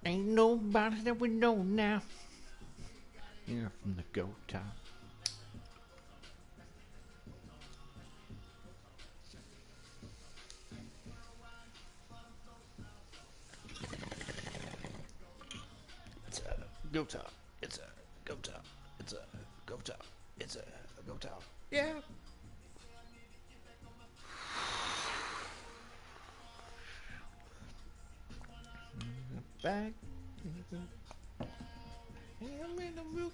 Ain't nobody that we know now. Here from the Go Top. It's a Go Top. It's a Go Top. It's a Go Top. It's a Go Top. Yeah. Back. I'm in the roof.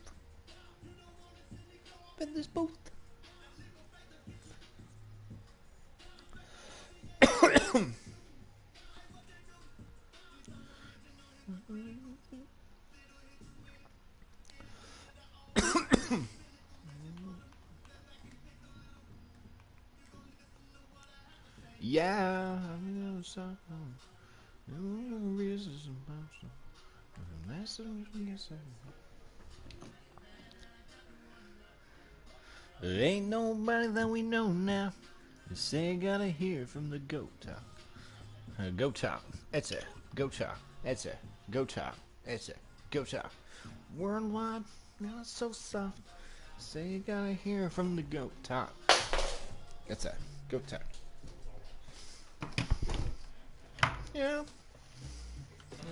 In this booth. Yeah. I'm the sun. There ain't nobody that we know now. They say gotta hear from the Go Top. Go Top. It's a Go Top. It's a Go Top. It's a Go Top. Worldwide, not so soft. Say you gotta hear from the Go Top. It's a Go Top. Yeah.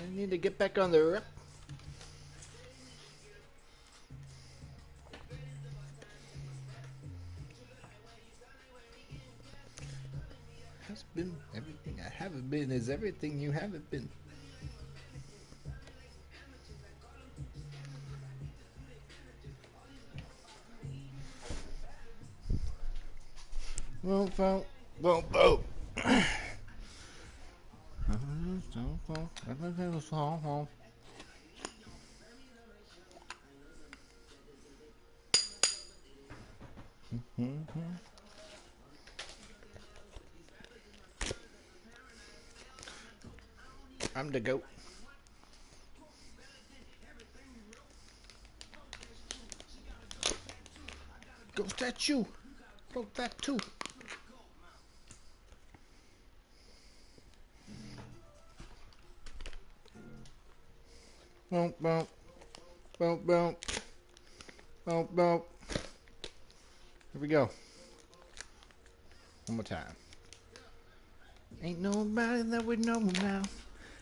I need to get back on the rep. Has been everything I haven't been is everything you haven't been. Well, well, well, well. I'm the goat. Go that you. Go that too. Bump, bump, bump, bump, bump, bump. Here we go. One more time. Ain't nobody that we know now.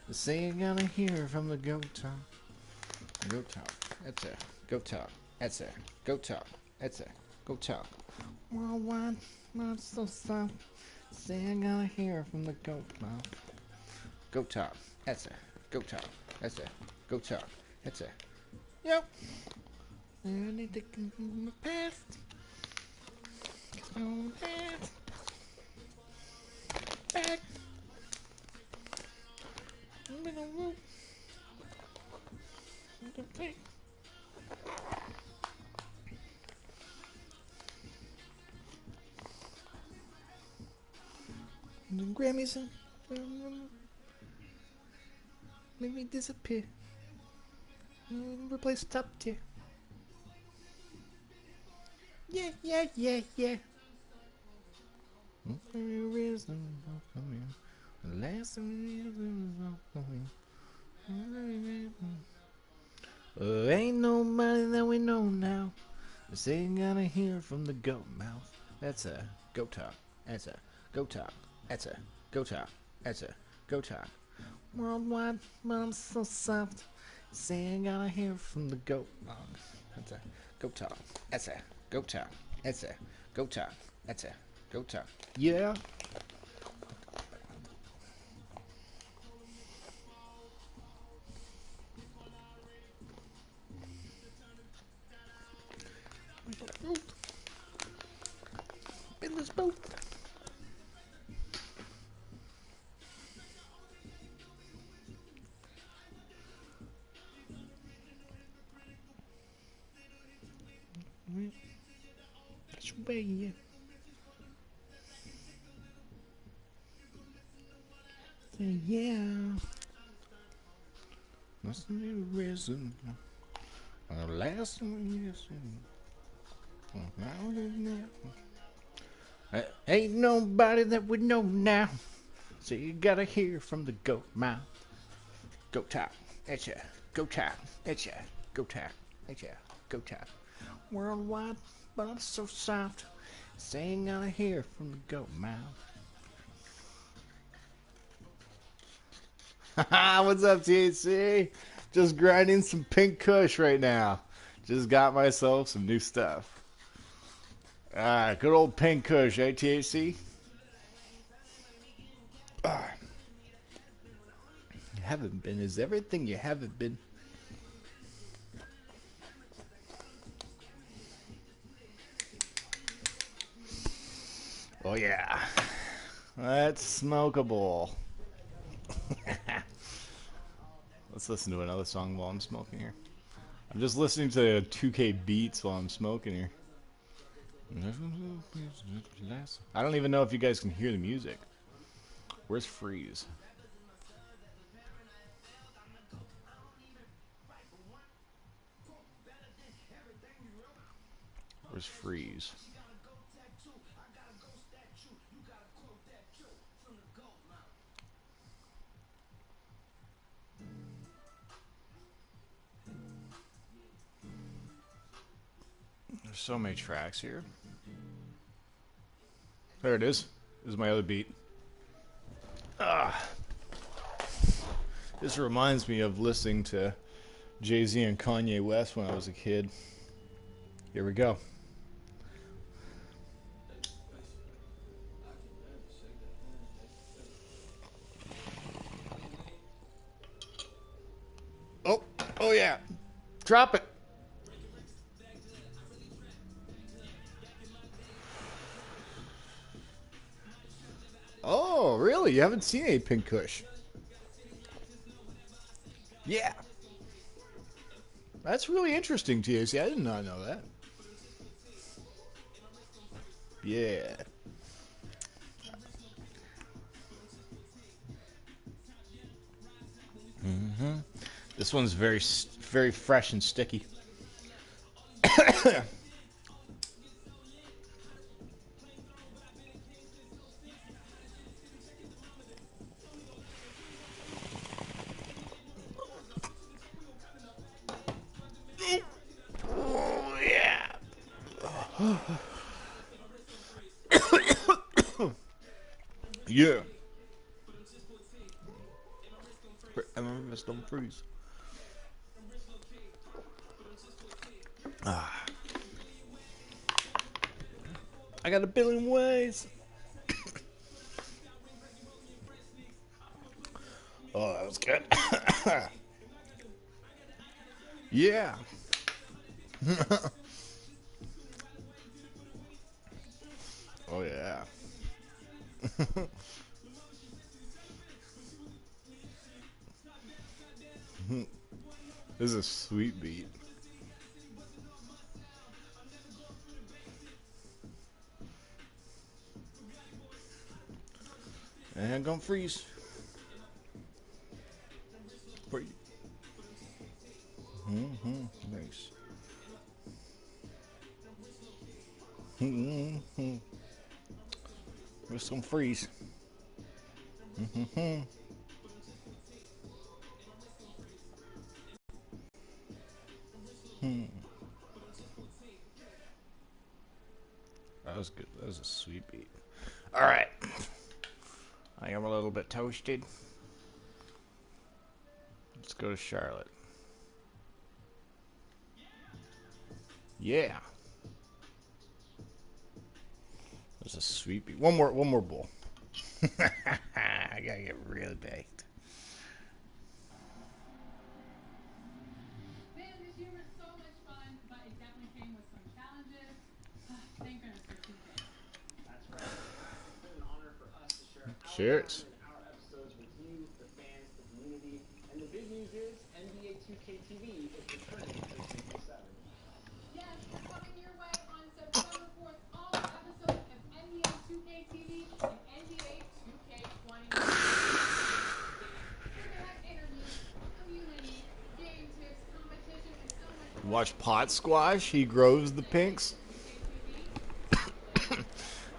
They say you gotta hear from the Go Top. Go Top. That's it. Go Top. That's it. Go Top. That's it. Go Top. Worldwide, not so soft. Say I gotta hear from the Go Top. Go Top. That's it. Go Top. That's it. Go Top. That's it. Yep. I need to get my past. Oh, past. Back. I'm in the room. Okay. The Grammys make me disappear. Replace top tier. Yeah, yeah, yeah, yeah. Reason coming. The last reason coming. Ain't nobody that we know now. They say you gotta hear from the goat mouth. That's a Go Top. That's a Go Top. That's a Go Top. That's a Go Top. Worldwide, but I'm so soft. Say I gotta hear from the goat mouth. That's a Go Top. That's a Go Top. That's a Go Top. That's a Go Top. Yeah. In this boat. That's way, yeah. Say yeah. Listen to the reason. Last one, yes. Ain't nobody that we know now. So you gotta hear from the goat mouth. Go tap, at ya. Go tap, at ya. Go tap, at ya. Go tap. Worldwide, but I'm so soft. Say you gotta hear from the goat mouth. What's up, THC? Just grinding some Pink Kush right now. Just got myself some new stuff. Good old Pink Kush, eh, THC? You haven't been is everything you haven't been. Oh yeah, that's smokable. Let's listen to another song while I'm smoking here. I'm just listening to 2K beats while I'm smoking here. I don't even know if you guys can hear the music. Where's Freeze? Where's Freeze? There's so many tracks here. There it is. This is my other beat. This reminds me of listening to Jay-Z and Kanye West when I was a kid. Here we go. Oh yeah. Drop it. Oh, really? You haven't seen any Pink Kush? Yeah. That's really interesting, TAC. I did not know that. Yeah. This one's very, very fresh and sticky. Oh, yeah. Yeah. I remember don't freeze. I got a billion ways. Oh, that was good. Yeah. Oh, yeah. This is a sweet beat. And gonna freeze. Freeze. Nice. Just gonna freeze. That was good. That was a sweet beat. All right. I am a little bit toasted. Let's go to Charlotte. Yeah. That's a sweet beat. One more bowl. I gotta get really baked. Man, this year was so much fun, but it definitely came with some challenges. Thank goodness for Tuesday. That's right. It's been an honor for us to share Cheers. our episodes with you, the fans, the community. And the big news is NBA 2K TV is returning for season 7. Yes, coming your way on September 4th, all episodes of NBA 2K TV and NBA 2K20. We're gonna have interviews, community, game tips, competition, and so much more. Watch Pot Squash. He grows the pinks.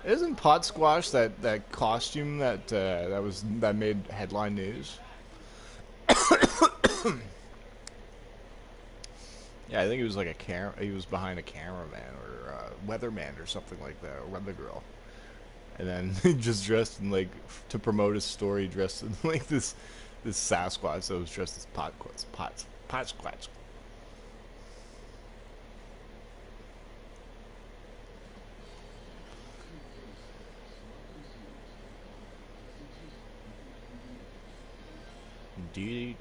Isn't Pot Squash that costume that made headline news? Yeah, I think he was like he was behind a cameraman or a weatherman or something like that, or weather girl. And then he just dressed in like to promote his story, dressed in like this Sasquatch that was dressed as pot squatch. Do.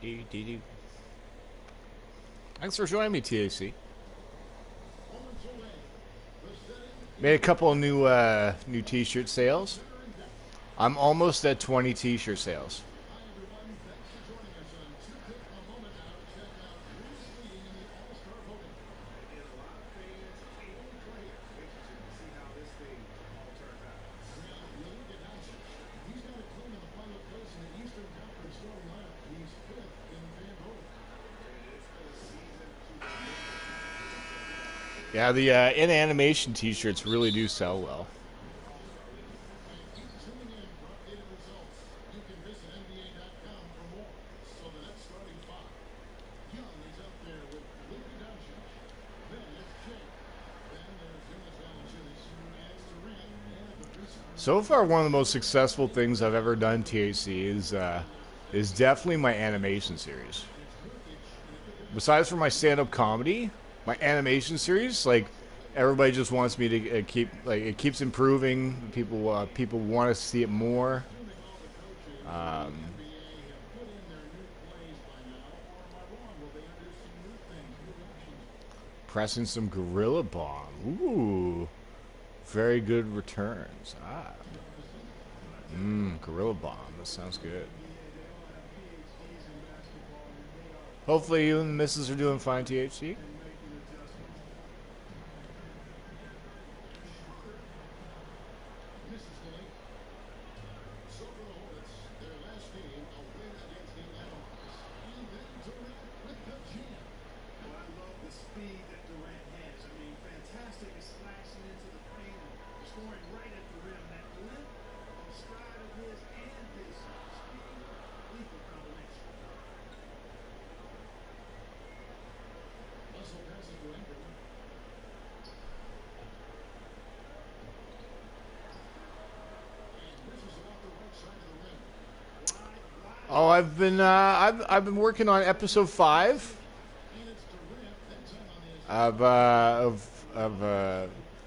Thanks for joining me, TAC. Made a couple of new T-shirt sales. I'm almost at 20 T-shirt sales. Yeah, the in animation T-shirts really do sell well. So far, one of the most successful things I've ever done THC is definitely my animation series. Besides from my stand-up comedy, my animation series, like everybody just wants me to keep like it keeps improving. People want to see it more. Um, Pressing some Gorilla Bomb. Ooh, very good returns. Gorilla Bomb. That sounds good. Hopefully you and the missus are doing fine, THC. Oh, I've been working on episode 5 of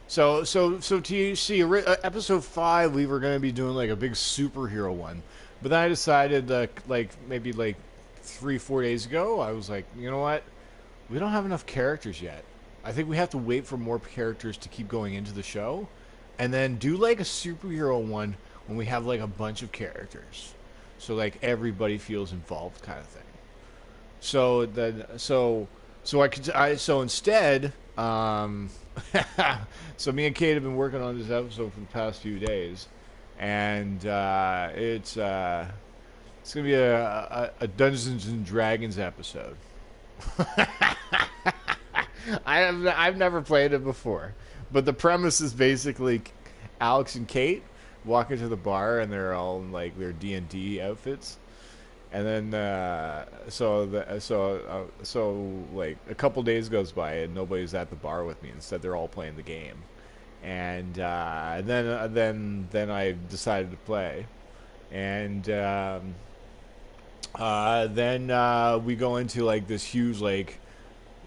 so THC episode 5 we were gonna be doing like a big superhero one, but then I decided like maybe like 3-4 days ago I was like, you know what, we don't have enough characters yet. I think we have to wait for more characters to keep going into the show, and then do like a superhero one when we have like a bunch of characters, so like everybody feels involved, kind of thing. So then, so instead, so me and Kate have been working on this episode for the past few days, and it's gonna be a Dungeons and Dragons episode. I've never played it before, but the premise is basically Alex and Kate walk into the bar and they're all in like their D&D outfits, and then so like a couple days goes by and nobody's at the bar with me. Instead, they're all playing the game, and then I decided to play, and then we go into like this huge like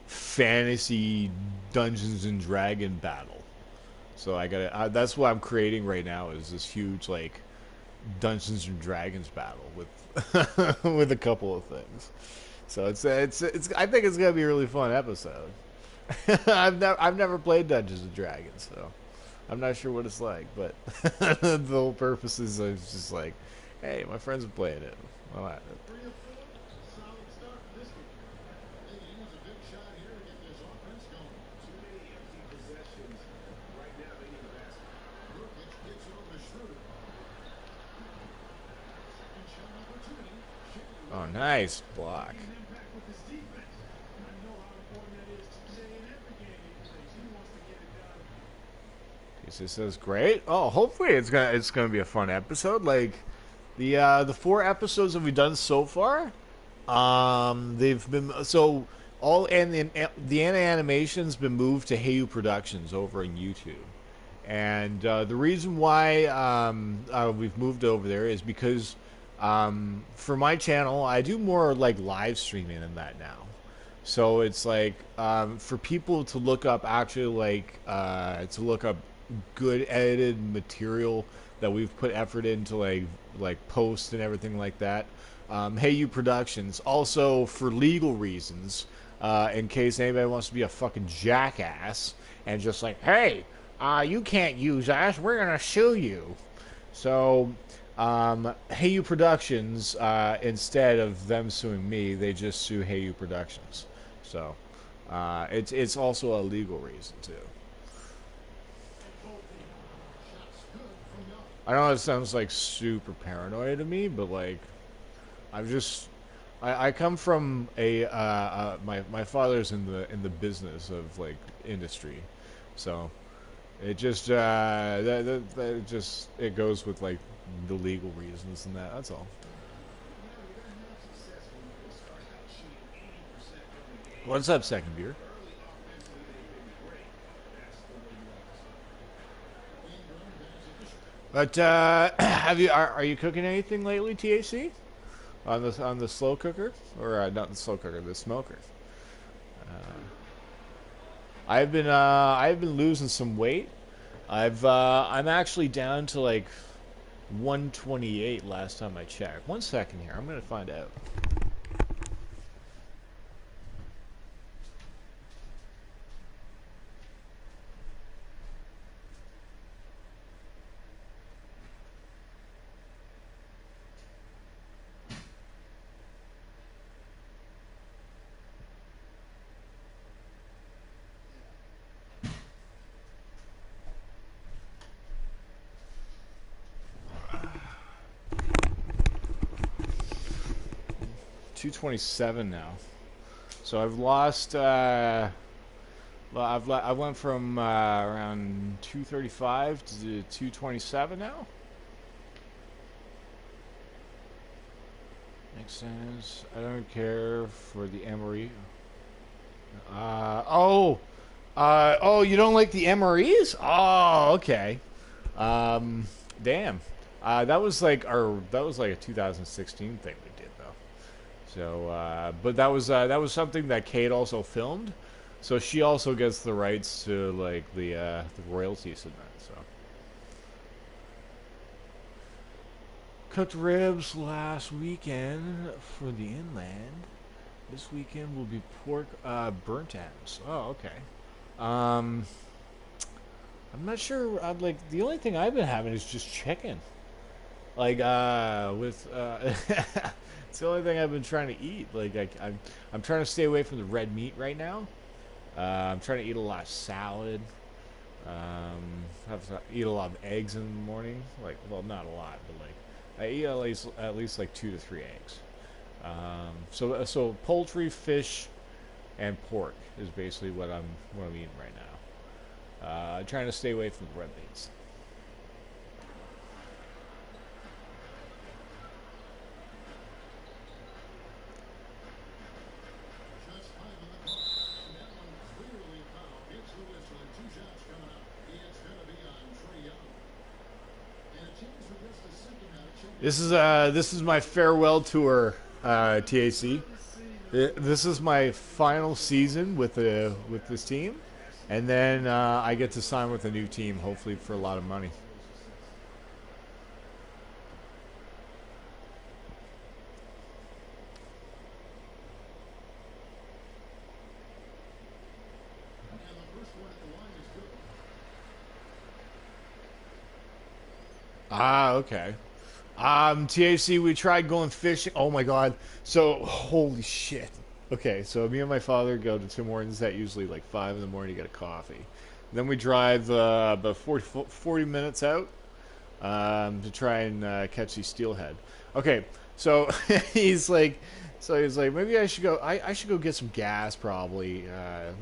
fantasy Dungeons and Dragon battle. So I gotta. That's what I'm creating right now is this huge like Dungeons and Dragons battle with with a couple of things. So it's I think it's gonna be a really fun episode. I've never played Dungeons and Dragons, so I'm not sure what it's like. But the whole purpose is just like, hey, my friends are playing it. Well, oh, nice block. It says great. Oh, hopefully it's gonna be a fun episode. Like the 4 episodes that we've done so far. They've been so all and the animation's been moved to Heyu Productions over on YouTube. And the reason why we've moved over there is because for my channel, I do more like live streaming than that now. So it's like for people to look up actually to look up good edited material that we've put effort into like post and everything like that. Hey You Productions. Also for legal reasons, in case anybody wants to be a fucking jackass and just like, hey, you can't use us. We're gonna sue you. So, Hey You Productions, instead of them suing me, they just sue Hey You Productions. So, it's also a legal reason too. I know it sounds like super paranoid to me, but like, I'm just, I come from my father's in the business of like industry, so. It just that just it goes with like the legal reasons and that's all. What's up, second beer? But are you cooking anything lately, TAC? On the slow cooker or not the slow cooker, the smoker? I've been losing some weight. I'm actually down to like 128 last time I checked. 1 second here, I'm gonna find out. $227 now. So I've lost. I went from around 235 to 227 now. Makes sense. I don't care for the MRE. You don't like the MREs? Oh, okay. Damn. That was like a 2016 thing we did though. So, but that was something that Kate also filmed. So she also gets the rights to like the royalties in that. So cooked ribs last weekend for the inland. This weekend will be pork burnt ends. Oh, okay. I'm not sure. I'd like the only thing I've been having is just chicken. Like with it's the only thing I've been trying to eat. Like I'm trying to stay away from the red meat right now. I'm trying to eat a lot of salad. Have to eat a lot of eggs in the morning. Like, well, not a lot, but like I eat at least like 2 to 3 eggs. So poultry, fish, and pork is basically what I'm eating right now. Trying to stay away from the red meats. This is my farewell tour, TAC. This is my final season with this team, and then I get to sign with a new team, hopefully for a lot of money. Ah, okay. TAC, we tried going fishing. Oh my god. So, holy shit. Okay, so me and my father go to Tim Hortons at usually like 5 in the morning to get a coffee. Then we drive about 40 minutes out to try and catch these steelhead. Okay, so he's like, So he's like, maybe I should go. I should go get some gas. Probably.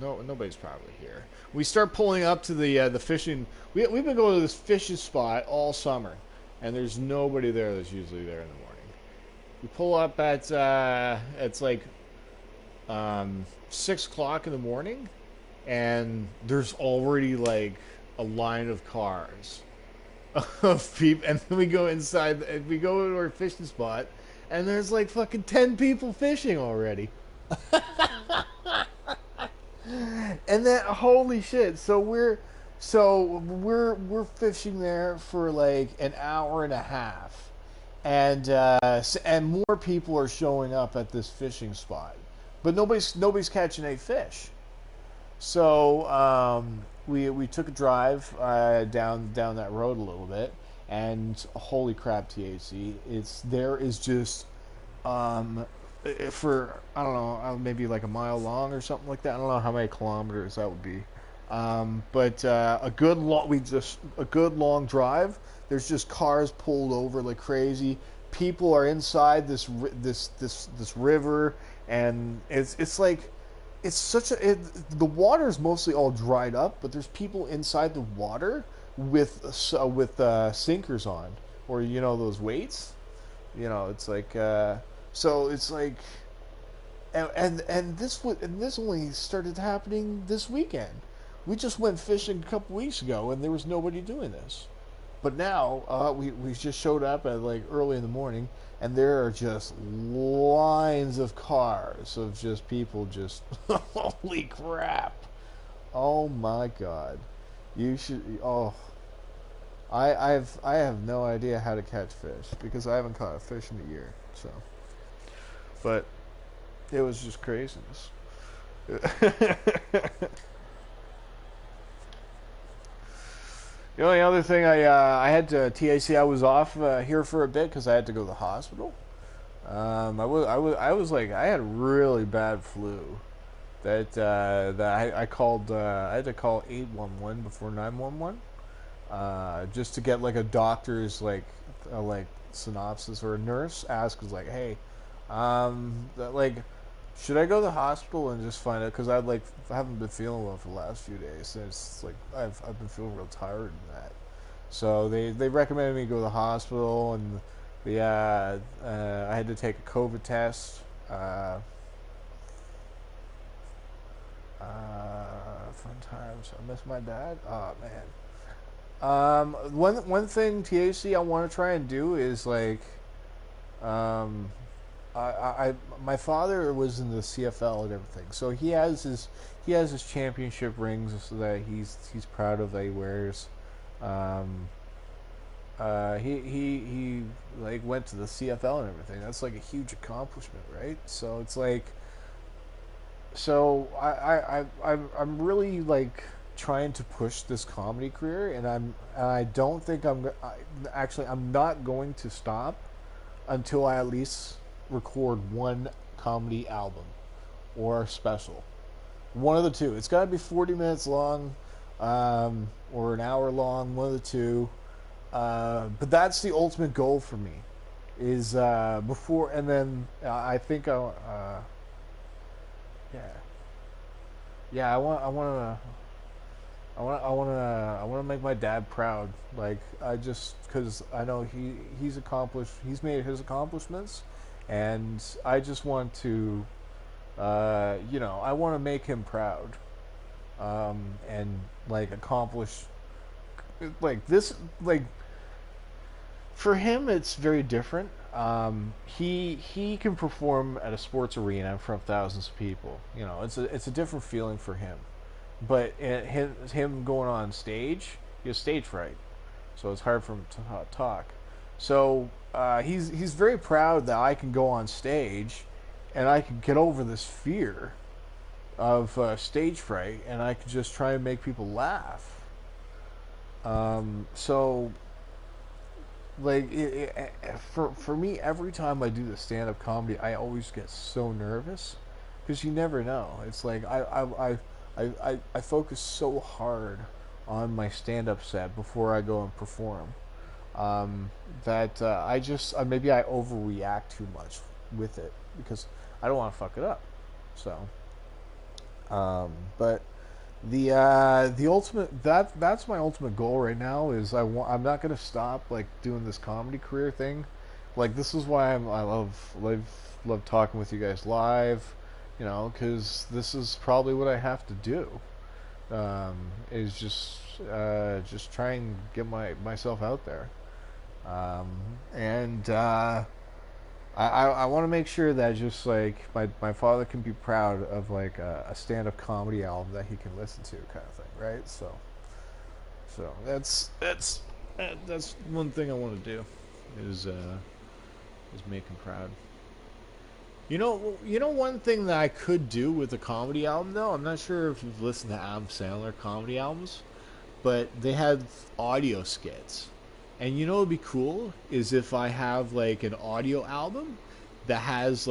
No, nobody's probably here. We start pulling up to the fishing. We've been going to this fishing spot all summer, and there's nobody there that's usually there in the morning. We pull up at it's like 6 o'clock in the morning, and there's already like a line of cars of people, and then we go inside. We go to our fishing spot, and there's like fucking 10 people fishing already. And then holy shit! So we're fishing there for like an hour and a half, and more people are showing up at this fishing spot, but nobody's catching any fish. So we took a drive down that road a little bit, and holy crap, THC! There is just for I don't know, maybe like a mile long or something like that. I don't know how many kilometers that would be, but a good long drive. There's just cars pulled over like crazy. People are inside this river, and it's like it's such a the water is mostly all dried up, but there's people inside the water with sinkers on, or those weights. It's like so it's like and this only started happening this weekend. We just went fishing a couple weeks ago, and there was nobody doing this. But now we just showed up at like early in the morning, and there are just lines of cars of just people just holy crap! Oh my god! You should I have no idea how to catch fish because I haven't caught a fish in a year. So, but it was just craziness. The only other thing I had to TAC, I was off here for a bit because I had to go to the hospital. I was like, I had a really bad flu that I called. I had to call 811 before 911 just to get like a doctor's like synopsis, or a nurse asks like, hey, like, should I go to the hospital and just find out, because I haven't been feeling well for the last few days, and it's like I've been feeling real tired and that. So they recommended me go to the hospital, and I had to take a COVID test. Fun times. I miss my dad. Oh man. One thing THC I want to try and do is like, my father was in the CFL and everything, so he has his championship rings that he's proud of that he wears. He like went to the CFL and everything. That's like a huge accomplishment, right? So it's like, so I'm really like trying to push this comedy career, and I don't think I'm not going to stop until I at least record one comedy album or special. One of the two. It's got to be 40 minutes long, or an hour long. One of the two. But that's the ultimate goal for me. Is before, and then I think yeah. I want to make my dad proud. Like, because I know he's accomplished. He's made his accomplishments, and I just want to, I want to make him proud, and like accomplish, like this, like for him it's very different. He can perform at a sports arena in front of thousands of people. It's a different feeling for him. But him going on stage, he has stage fright, so it's hard for him to talk. So he's very proud that I can go on stage, and I can get over this fear of stage fright, and I can just try and make people laugh. So like for me, every time I do the stand-up comedy, I always get so nervous because you never know. It's like I focus so hard on my stand-up set before I go and perform, that maybe I overreact too much with it because I don't want to fuck it up. So, but the ultimate that's my ultimate goal right now is I'm not gonna stop like doing this comedy career thing. Like this is why I love talking with you guys live, you know, because this is probably what I have to do. Is just try and get myself out there, um, and I want to make sure that just like my father can be proud of like a stand up comedy album that he can listen to, kind of thing, right? So that's one thing I want to do is make him proud. One thing that I could do with a comedy album though. I'm not sure if you've listened to Adam Sandler comedy albums, but they have audio skits. And you know what would be cool is if I have like an audio album that has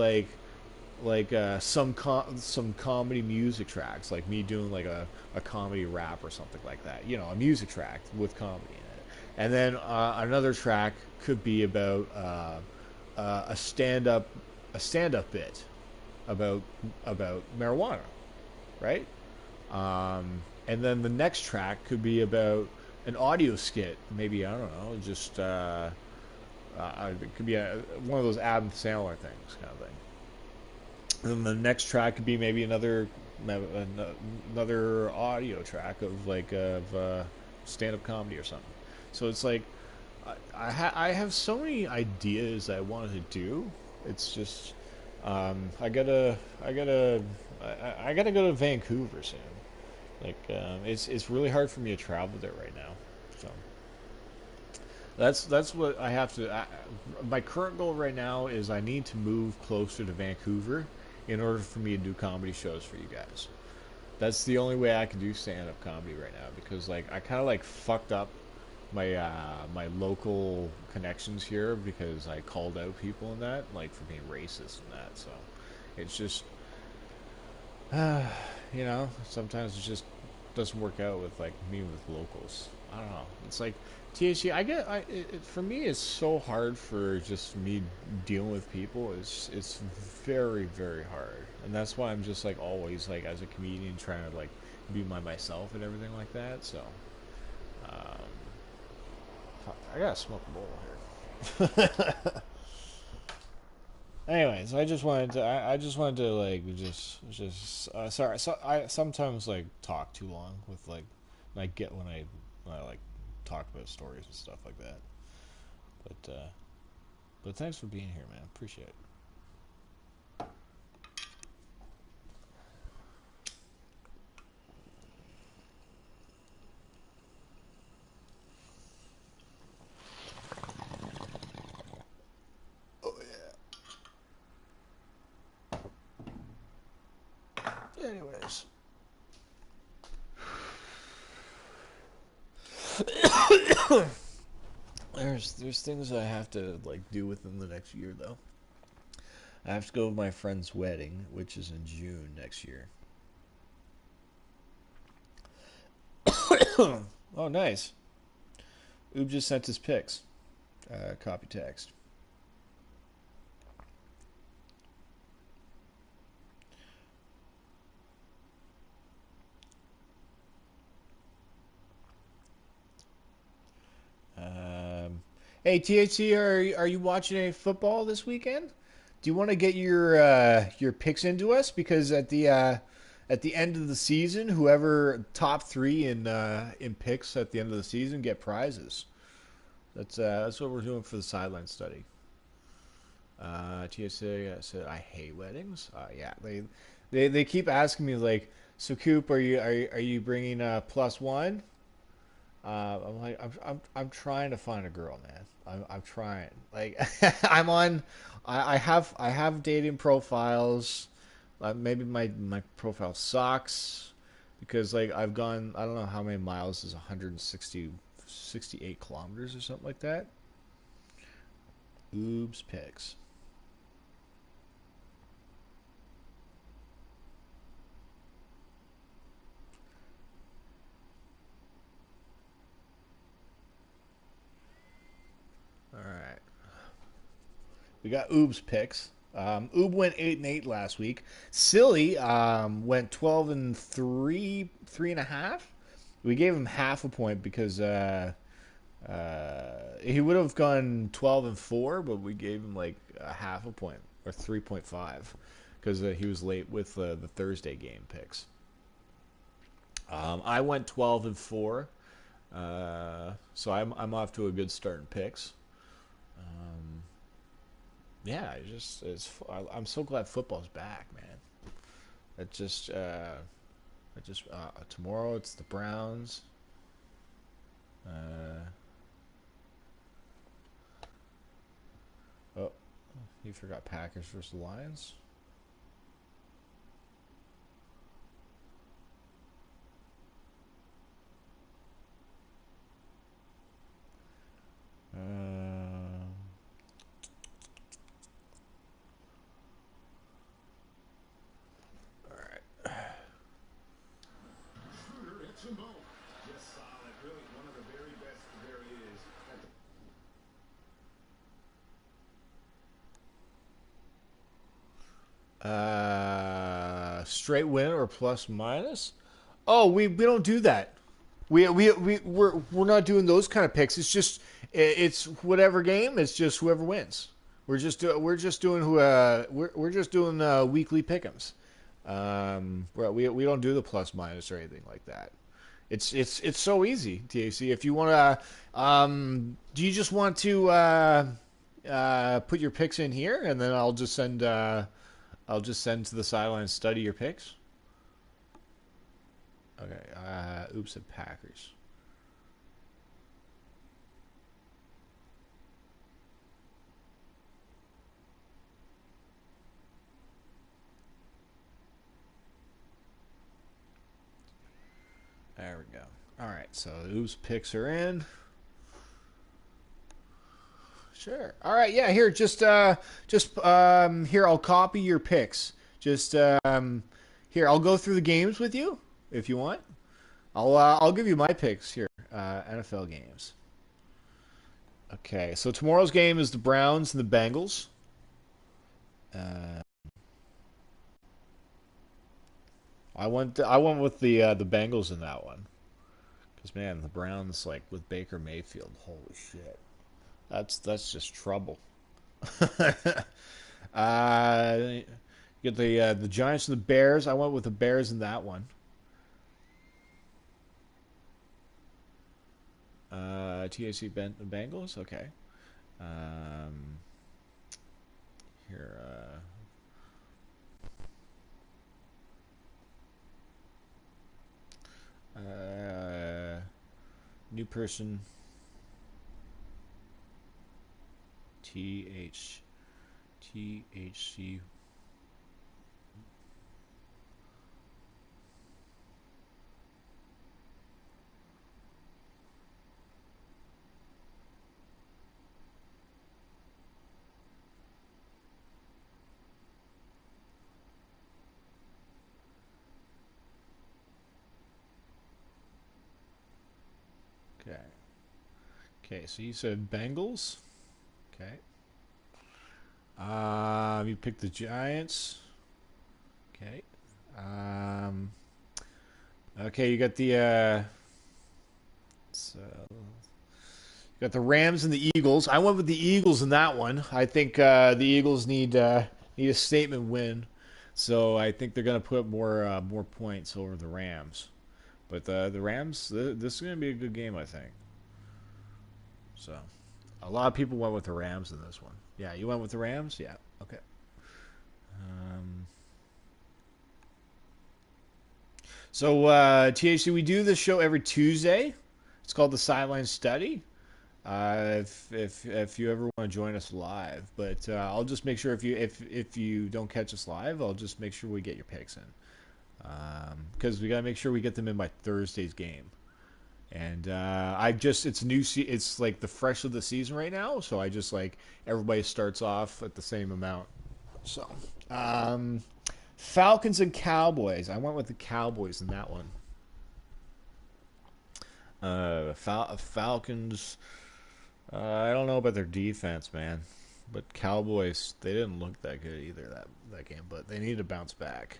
some comedy music tracks, like me doing like a comedy rap or something like that. You know, a music track with comedy in it. And then another track could be about a stand up bit about marijuana, right? And then the next track could be about an audio skit. Maybe I don't know, just it could be one of those Adam Sandler things, kind of thing. And then the next track could be maybe another audio track of stand-up comedy or something. So it's like I have so many ideas I wanted to do. It's just I gotta go to Vancouver soon. It's really hard for me to travel there right now. So that's what I have to. My current goal right now is I need to move closer to Vancouver in order for me to do comedy shows for you guys. That's the only way I can do stand up comedy right now because like I kind of like fucked up my local connections here because I called out people in that like for being racist and that. So it's just sometimes it just doesn't work out with like me with locals. I don't know. It's like THC. For me, it's so hard for just me dealing with people. It's very very hard, and that's why I'm just like always like as a comedian trying to like be myself and everything like that. So um, I gotta smoke a bowl here. Anyways, I just wanted to like just sorry. So I sometimes like talk too long with like I get when I like talk about stories and stuff like that. But thanks for being here, man. Appreciate it. Oh yeah. Anyways. There's things I have to like do within the next year though. I have to go to my friend's wedding, which is in June next year. Oh, nice. Oob just sent his pics. Copy text. Hey THC, are you watching any football this weekend? Do you want to get your picks into us? Because at the end of the season, whoever top three in picks at the end of the season get prizes. That's what we're doing for the sideline study. TSA said I hate weddings. Yeah, they keep asking me like, so Coop, are you bringing plus one? I'm like I'm trying to find a girl, man. I'm trying. Like I have dating profiles. Maybe my profile sucks because like I've gone I don't know how many miles is 68 kilometers or something like that. Oops, pics. All right, we got Oobs pics. Oob went 8-8 last week. Silly went 12-3, 3.5. We gave him half a point because he would have gone 12-4, but we gave him like a half a point or 3.5 because he was late with the Thursday game picks. I went 12-4, so I'm off to a good start in picks. Yeah, I'm so glad football's back, man. Tomorrow it's the Browns. Uh, oh, you forgot Packers versus Lions. All right. Just solid. Really one of the very best there is. Straight win or plus minus? Oh, we don't do that. We're not doing those kind of picks. It's whatever game. It's just whoever wins. We're just doing weekly pick'ems. We don't do the plus minus or anything like that. It's so easy, TAC. If you want to, do you just want to put your picks in here, and then I'll just send to the sideline and study your picks. Okay. Oops at Packers. There we go. All right. So Oops picks are in. Sure. All right. Yeah. Here, here. I'll copy your picks. Here. I'll go through the games with you if you want. I'll give you my picks here. NFL games. Okay. So tomorrow's game is the Browns and the Bengals. Uh, I went with the Bengals in that one because man, the Browns like with Baker Mayfield. Holy shit. That's just trouble. You get the Giants and the Bears. I went with the Bears in that one. TAC Bengals. Okay. Um, here. New person. THC. Okay. Okay, so you said Bengals. Okay. You picked the Giants. Okay. Um, okay, you got you got the Rams and the Eagles. I went with the Eagles in that one. I think the Eagles need a statement win, so I think they're going to put more points over the Rams. But the Rams, this is going to be a good game, I think. So, a lot of people went with the Rams in this one. Yeah, you went with the Rams? Yeah. Okay. Um, THC, we do this show every Tuesday. It's called the Sideline Study. If you ever want to join us live, but I'll just make sure if you don't catch us live, I'll just make sure we get your picks in, because we gotta make sure we get them in by Thursday's game. And it's like the fresh of the season right now, so I just like everybody starts off at the same amount. So, um, Falcons and Cowboys. I went with the Cowboys in that one. Falcons. I don't know about their defense, man. But Cowboys, they didn't look that good either that game, but they need to bounce back.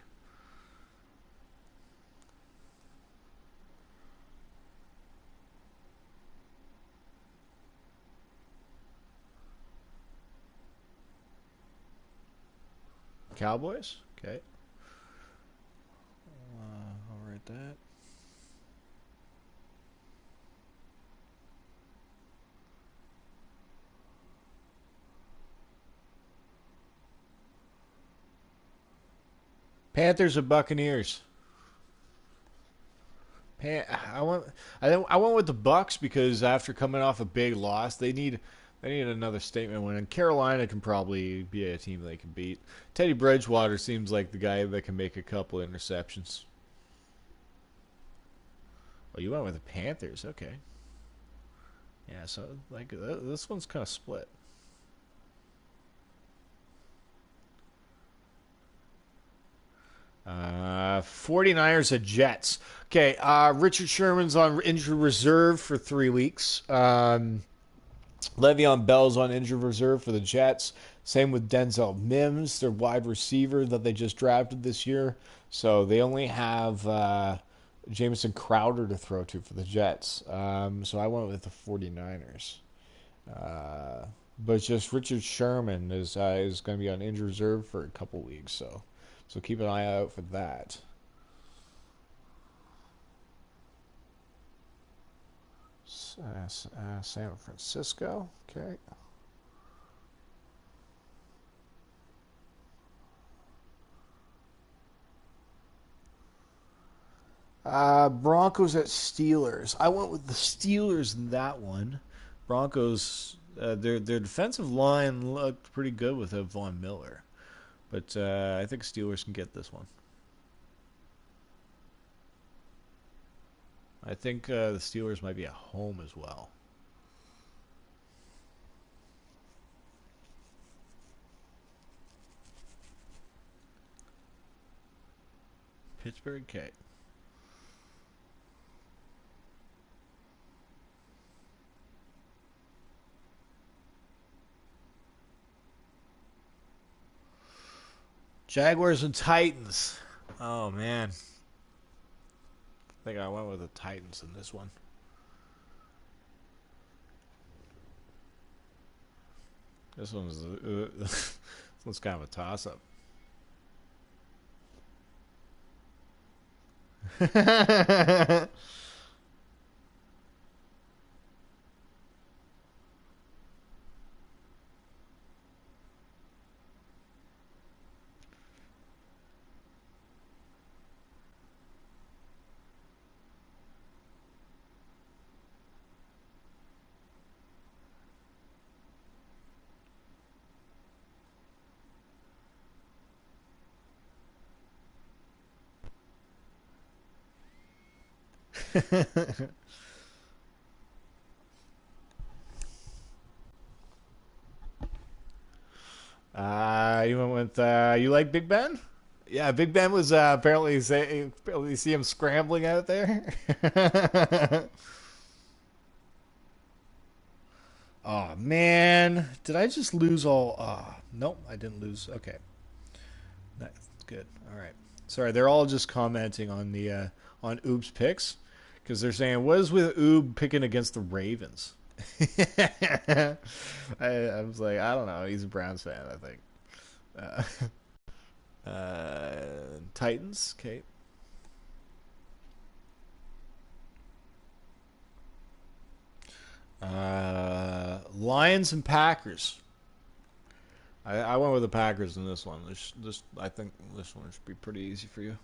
Cowboys? Okay. I'll write that. Panthers or Buccaneers? I went with the Bucks because after coming off a big loss, they need another statement win. And Carolina can probably be a team they can beat. Teddy Bridgewater seems like the guy that can make a couple interceptions. Oh, you went with the Panthers, okay? Yeah, so like this one's kind of split. Uh, 49ers at Jets. Okay, Richard Sherman's on injured reserve for 3 weeks. Le'Veon Bell's on injured reserve for the Jets. Same with Denzel Mims, their wide receiver that they just drafted this year. So they only have Jamison Crowder to throw to for the Jets. So I went with the 49ers. But just Richard Sherman is going to be on injured reserve for a couple weeks. So keep an eye out for that. San Francisco. Okay. Broncos at Steelers. I went with the Steelers in that one. Broncos, their defensive line looked pretty good with Von Miller. But I think Steelers can get this one. I think the Steelers might be at home as well. Pittsburgh, okay. Jaguars and Titans. Oh, man. I think I went with the Titans in this one. This one's kind of a toss-up. You went with you like Big Ben? Yeah, Big Ben was apparently you see him scrambling out there. Oh man, did I just lose all? Nope, I didn't lose. Okay, that's good. All right, sorry, they're all just commenting on the on Oob's picks because they're saying what is with Oob picking against the Ravens. I was like, I don't know. He's a Browns fan, I think. Titans, okay. Lions and Packers. I went with the Packers in this one. I think this one should be pretty easy for you.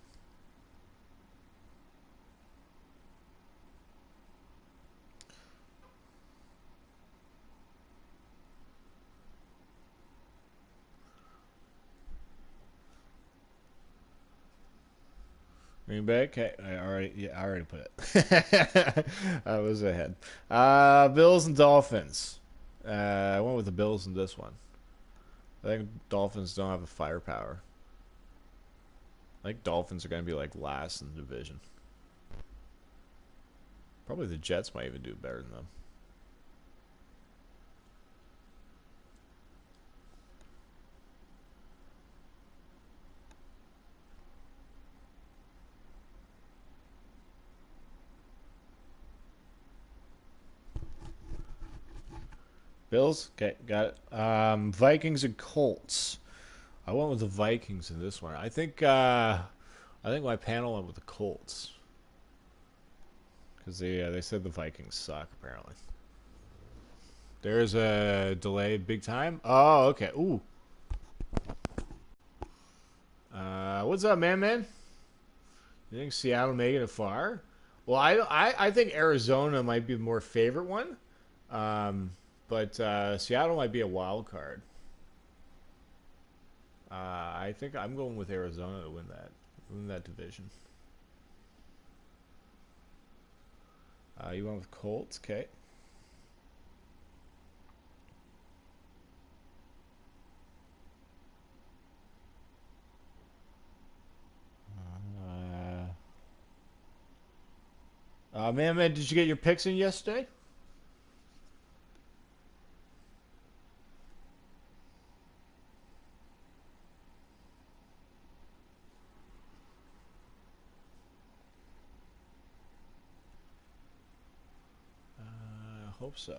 Green Bay. Okay, I already put it. I was ahead. Bills and Dolphins. I went with the Bills in this one. I think Dolphins don't have the firepower. I think Dolphins are going to be like last in the division. Probably the Jets might even do better than them. Bills? Okay, got it. Vikings and Colts. I went with the Vikings in this one. I think my panel went with the Colts. Because they said the Vikings suck, apparently. There's a delay big time. Oh, okay. Ooh. What's up, man? You think Seattle making it far? Well, I think Arizona might be the more favorite one. But Seattle might be a wild card. I think I'm going with Arizona to win that division. You went with Colts, okay. Man, did you get your picks in yesterday? I hope so.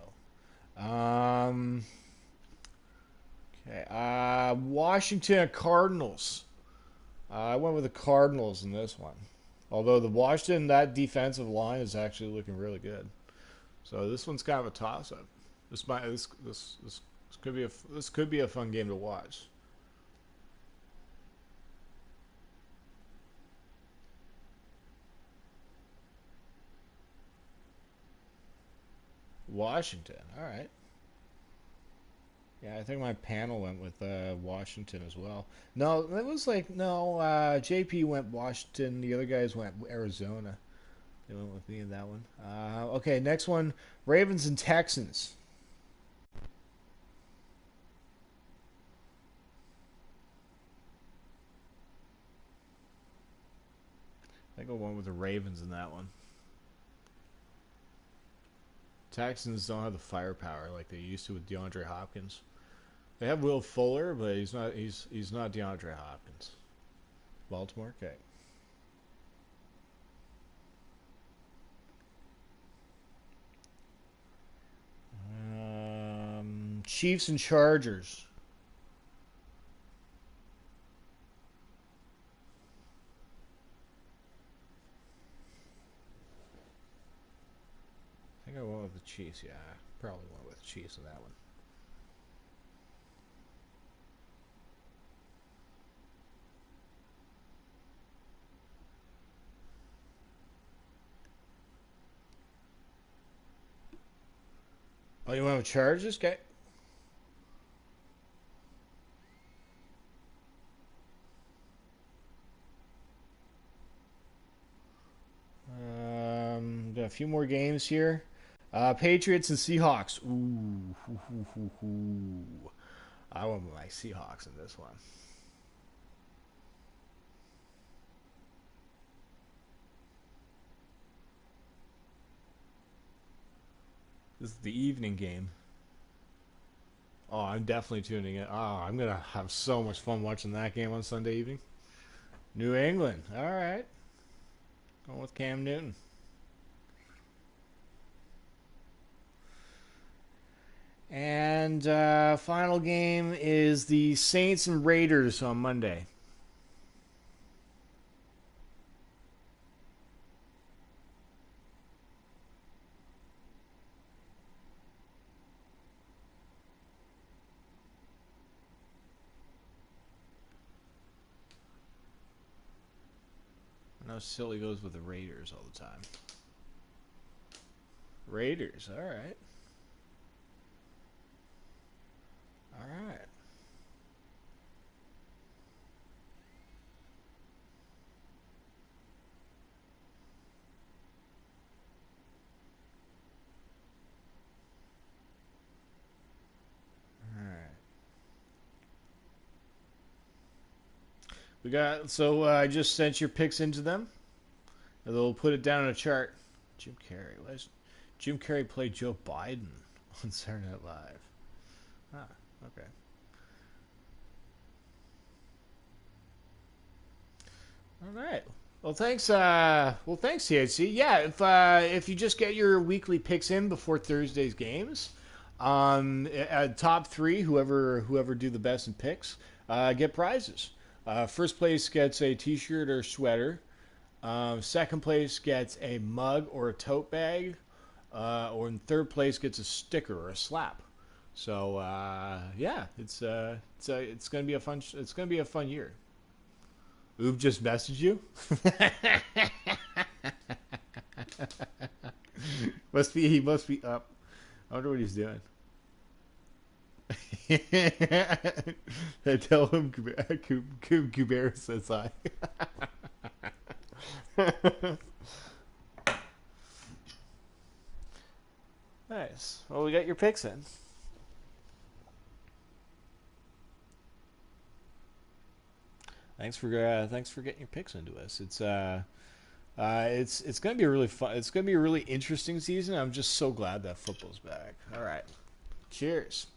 Okay. Washington Cardinals. I went with the Cardinals in this one. Although that defensive line is actually looking really good. So this one's kind of a toss-up. This could be a fun game to watch. Washington. All right. Yeah, I think my panel went with Washington as well. No, it was like no. JP went Washington. The other guys went Arizona. They went with me in that one. Okay, next one: Ravens and Texans. I think I went with the Ravens in that one. Texans don't have the firepower like they used to with DeAndre Hopkins. They have Will Fuller, but he's not DeAndre Hopkins. Baltimore, okay. Chiefs and Chargers. I think I went with the Chiefs. Yeah, probably went with the Chiefs in that one. Oh, you went with Chargers? Okay. Got a few more games here. Patriots and Seahawks. Ooh. I went with my Seahawks in this one. This is the evening game. Oh, I'm definitely tuning in. Oh, I'm going to have so much fun watching that game on Sunday evening. New England. All right. Going with Cam Newton. And final game is the Saints and Raiders on Monday. I know Silly goes with the Raiders all the time. Raiders, all right. All right. All right. I just sent your picks into them. And they'll put it down on a chart. Jim Carrey. Why does Jim Carrey play Joe Biden on Saturday Night Live? Ah, okay. All right. Well, thanks. Thanks, THC. Yeah, if you just get your weekly picks in before Thursday's games, At top three, whoever do the best in picks, get prizes. First place gets a T-shirt or sweater. Second place gets a mug or a tote bag, or in third place gets a sticker or a slap. So yeah, it's gonna be a fun it's gonna be a fun year. Oob just messaged you. He must be up. I wonder what he's doing. I tell him Kuber says hi. Nice. Well, we got your picks in. Thanks for getting your picks into us. It's gonna be a really fun. It's gonna be a really interesting season. I'm just so glad that football's back. All right. Cheers.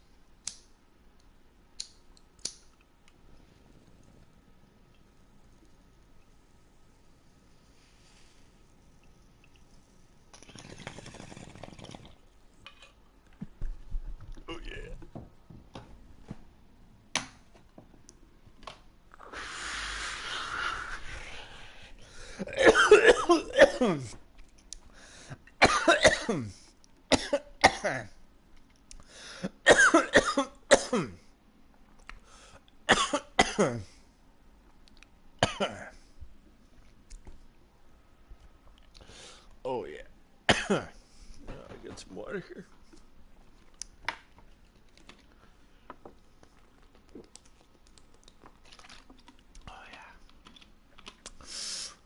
Oh yeah. Oh yeah. I get some water here. Oh yeah.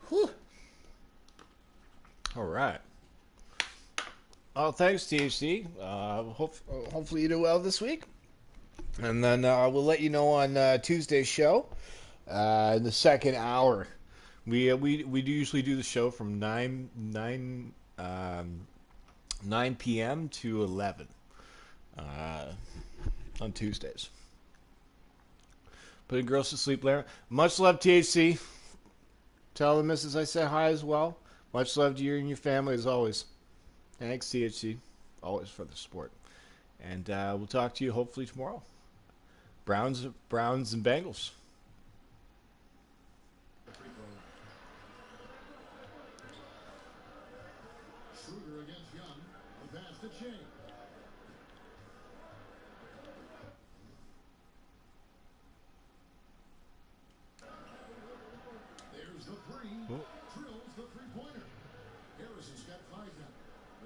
Whew. All right. Oh, thanks, THC. Hopefully you do well this week. And then we'll let you know on Tuesday's show in the second hour. We do usually do the show from 9 p.m. to 11 on Tuesdays. Putting girls to sleep, Larry. Much love, THC. Tell the missus I said hi as well. Much love to you and your family as always. Thanks, THC. Always for the support. And we'll talk to you hopefully tomorrow. Browns and Bengals. Schroeder against Young. The pass to Shea. There's the three. Oh. Drills the three-pointer. Harrison's got 5 now.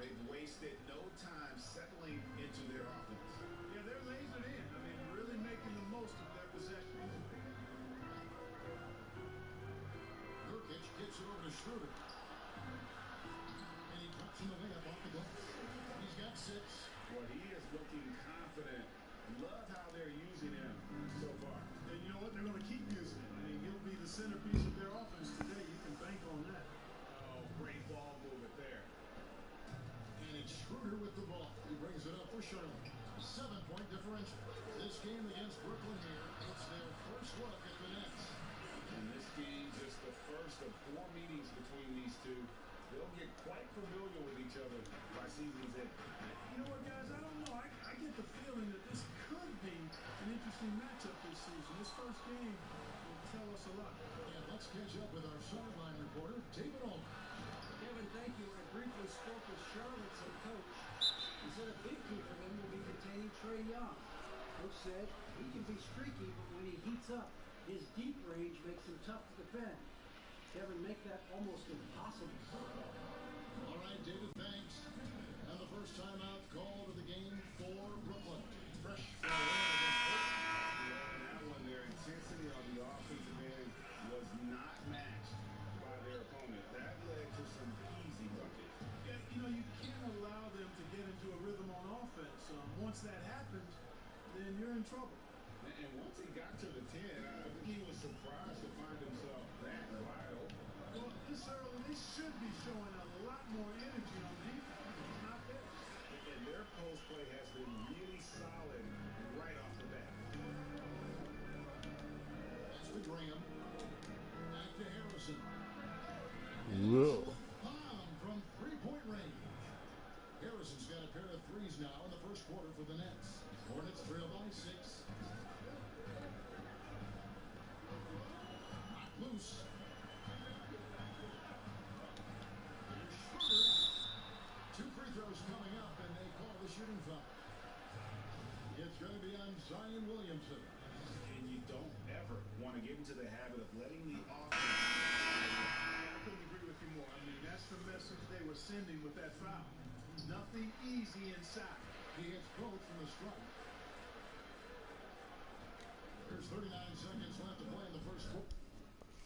They've wasted no time settling into their offense. Yeah, they're lasered in. I mean, really making the most of their possession. Nurkic gets it over to Schroeder. And he drops him away up off the glass. He's got 6. Well, he is looking confident. Love how they're using him so far. And you know what? They're going to keep using him. I mean, he'll be the centerpiece of their offense today. You can bank on that. Oh, great ball movement there. And it's Schroeder with the ball. He brings it up for Charlotte. 7-point differential. This game against Brooklyn here, it's their first look at the Nets. And this game, just the first of 4 meetings between these two. They'll get quite familiar with each other by season's end. You know what, guys? I don't know. I get the feeling that this could be an interesting matchup this season. This first game will tell us a lot. And let's catch up with our sideline reporter, David Allman. Kevin, thank you. I briefly spoke with Charlotte's head coach. He said a big key for them will be containing Trae Young. Coach said he can be streaky, but when he heats up, his deep range makes him tough to defend. Kevin, make that almost impossible. All right, David, thanks. And the first timeout call of the game for Brooklyn. Fresh for a win against Portland. On that one, their intensity on the offensive end was not matched by their opponent. That led to some easy buckets. Yeah, you know, you can't allow them to get into a rhythm on offense. Once that happens, then you're in trouble. And once he got to the 10, I think he was surprised to find himself that wide open. Well, this early, they should be showing a lot more energy on defense. It's not there. And their post play has been really solid right off the bat. That's to Graham. Back to Harrison. Whoa. Bomb from 3-point range. Morrison's got a pair of threes now in the first quarter for the Nets. Hornets trail by 6. Knocked loose. Here's Schroeder. 2 free throws coming up, and they call the shooting foul. It's going to be on Zion Williamson. And you don't ever want to get into the habit of letting the offense. I couldn't agree with you more. I mean, that's the message they were sending with that foul. Nothing easy inside. He hits both from the strike. There's 39 seconds left to play in the first quarter.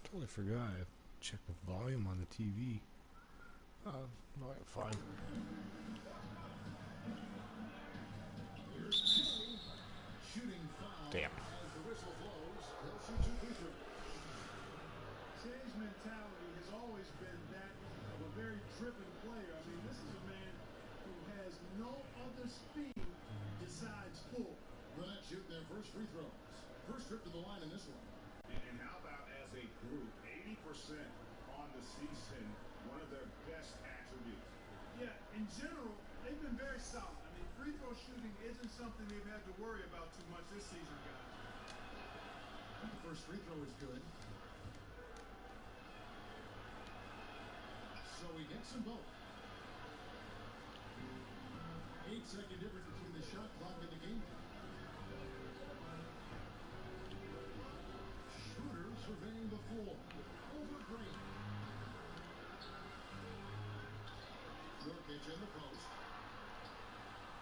Totally forgot. I checked the volume on the TV. Oh, no, fine. Here's Shea. Shooting foul. Damn. As the whistle blows, he'll shoot 2 free throws. Shay's mentality has always been that of a very driven player. I mean, this is a man who has no other speed besides pull. The Nets shoot their first free throws. First trip to the line in this one. And how about as a group, 80% on the season, one of their best attributes. Yeah, in general, they've been very solid. I mean, free throw shooting isn't something they've had to worry about too much this season, guys. The first free throw is good. So he gets them both. 8-second difference between the shot clock and the game clock. Schroeder surveying the floor. Over Green. Nurkic in the post.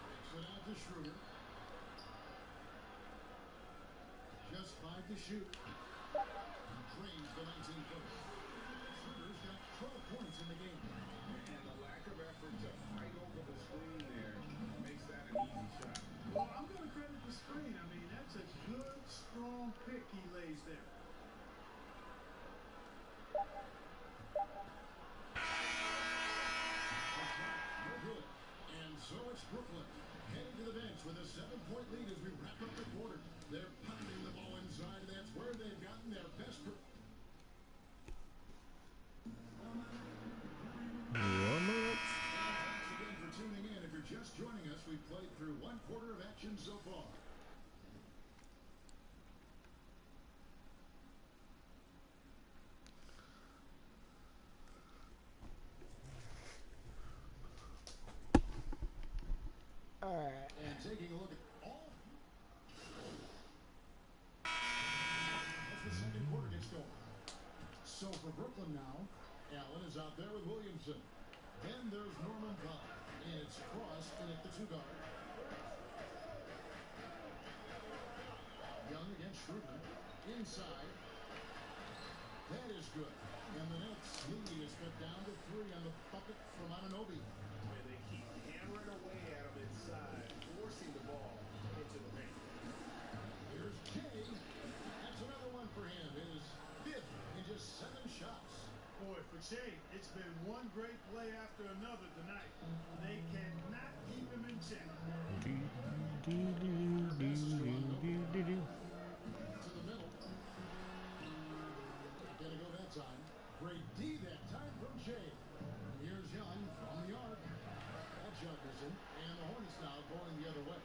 Takes it out to Schroeder. Just 5 to shoot. Drains the 19-footer. Schroeder's got 12 points in the game. And the lack of effort to fight over the screen there makes that an easy shot. Well, I'm going to credit the screen. I mean, that's a good, strong pick he lays there. No good. And so it's Brooklyn heading to the bench with a 7-point lead as we wrap up the quarter. They're pounding the ball inside, and that's where they've gotten their best. Thanks again for tuning in. If you're just joining us, we've played through 1 quarter of action so far. And taking a look at all. As the second quarter gets going. So for Brooklyn now, Allen is out there with Williamson. Then there's Norman Powell. And it's Cross in at the 2-guard. Young against Schroeder. Inside. That is good. And the Nets lead is cut down to 3 on the bucket from Anunoby. And they keep hammering away at him inside, forcing the ball into the paint. Here's Jay. That's another one for him. His 5th in just 7 shots. Boy, for Shea, it's been one great play after another tonight. They cannot keep him in check. To the middle. Not gonna go that time. Great D that time from Shea. Here's Young from the arc. That's Jefferson. And the Hornets now going the other way.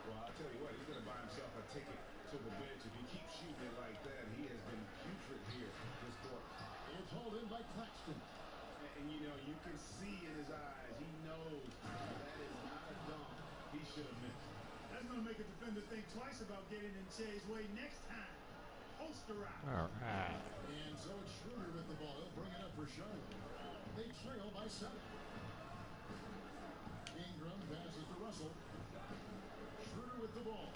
Well, I'll tell you what, he's going to buy himself a ticket to the bench. If he keeps shooting it like that, he has been putrid here this quarter. It's hauled in by Claxton. And you know, you can see in his eyes, he knows that is not a dunk he should have missed. That's going to make a defender think twice about getting in Shea's way next time. Posterize. All right. And so it's Schroeder with the ball. He'll bring it up for Charlotte. They trail by 7. Ingram passes to Russell. Schroeder with the ball.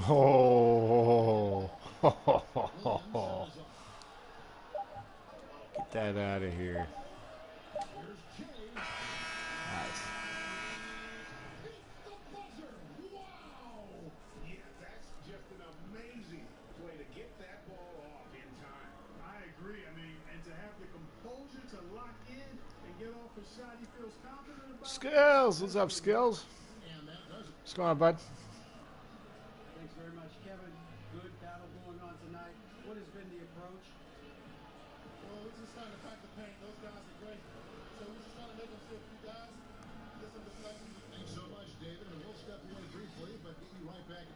Oh. Get that out of here. Here's Jay. Nice. Hit the buzzer. Wow. Yeah, that's just an amazing play to get that ball off in time. I agree. I mean, and to have the composure to lock in and get off a shot he feels confident about. Skills. What's up, Skills? And that does it. What's going on, bud? Thanks very much, Kevin. Good battle going on tonight. What has been the approach? Well, we're just trying to pack the paint. Those guys are great. So we're just trying to make them see a few guys, get some deflections. Thanks so much, David. And we'll step away briefly, but get you right back.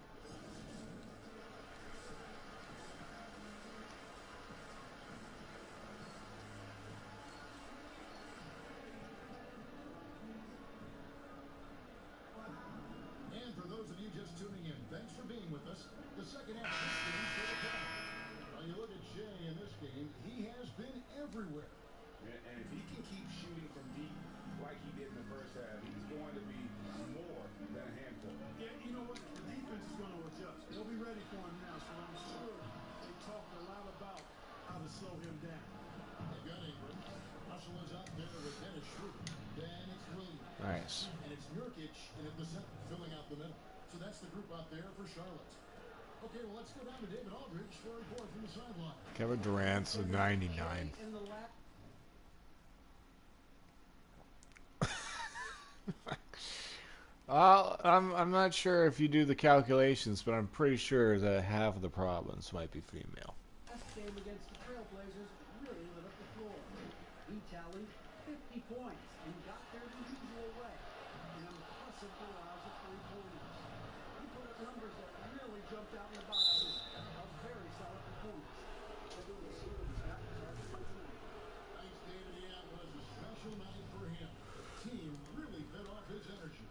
And for those of you just tuning in, thanks for being with us. The second half of this game is still to come. Now you look at Shea in this game, he has been everywhere. And if he can keep shooting from deep like he did in the first half, he's going to be more than a handful. Yeah, you know what? The defense is going to adjust. They'll be ready for him now, so I'm sure they talked a lot about how to slow him down. They've got Ingram. Russell is out there with Dennis Schroeder. Then it's Williams. Nice. And it's Nurkic in at the center, filling out the middle. So that's the group out there for Charlotte. Okay, well, let's go down to David Aldridge for a report from the sideline. Kevin Durant's a 99. In the lap. I'm not sure if you do the calculations, but I'm pretty sure that half of the problems might be female. Last game against the Trailblazers really lit up the floor. He tallied 50 points and got there the usual way. An impressive barrage of three-pointers. He put up numbers that really jumped out in the boxes. A very solid performance. Maybe we'll see what he's got in his arsenal tonight. Thanks, David. Yeah, it was a special night for him. The team really fed off his energy.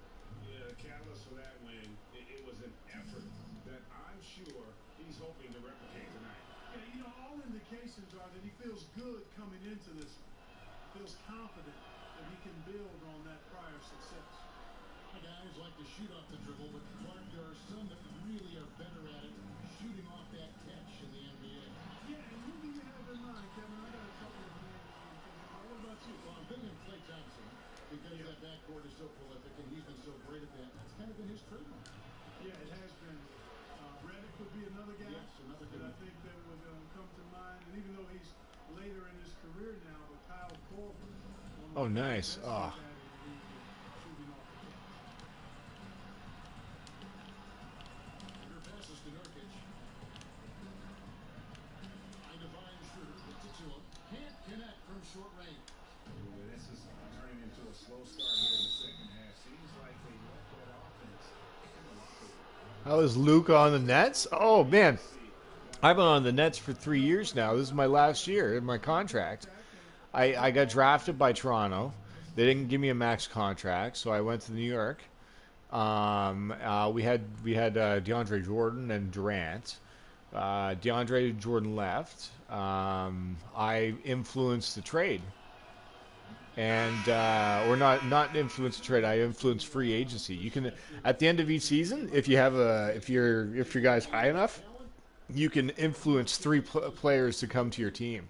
Yeah, the catalyst for that win, it was an effort that I'm sure he's hoping to replicate tonight. Yeah, you know, all indications are that he feels good coming into this one. Feels confident that he can build on that prior success. The guys like to shoot off the dribble, but Clark, there are some that really are better at it, shooting off that catch in the NBA. Yeah, and who do you have in mind, Kevin? I got a couple of names. What about you? Well, I'm thinking Klay Thompson, because that backcourt is so prolific, and he's been so great at that. That's kind of been his trademark. Yeah, it has been. Redick would be another guy Yes, another good that I one. think that would come to mind. And even though he's later in his career now, but Kyle Korver. Oh, nice. Ah. Under passes to Nurkic. I divine Schroeder, gets it to him. Can't connect from short range. Well, this is turning into a slow start here in the second half. Seems like they left that offense in the locker room. How is Luka on the Nets? Oh, man. I've been on the Nets for 3 years now. This is my last year in my contract. I got drafted by Toronto. They didn't give me a max contract, so I went to New York. We had DeAndre Jordan and Durant. DeAndre Jordan left. I influenced the trade, and or not influenced the trade. I influenced free agency. You can at the end of each season, if your guy's high enough, you can influence three players to come to your team.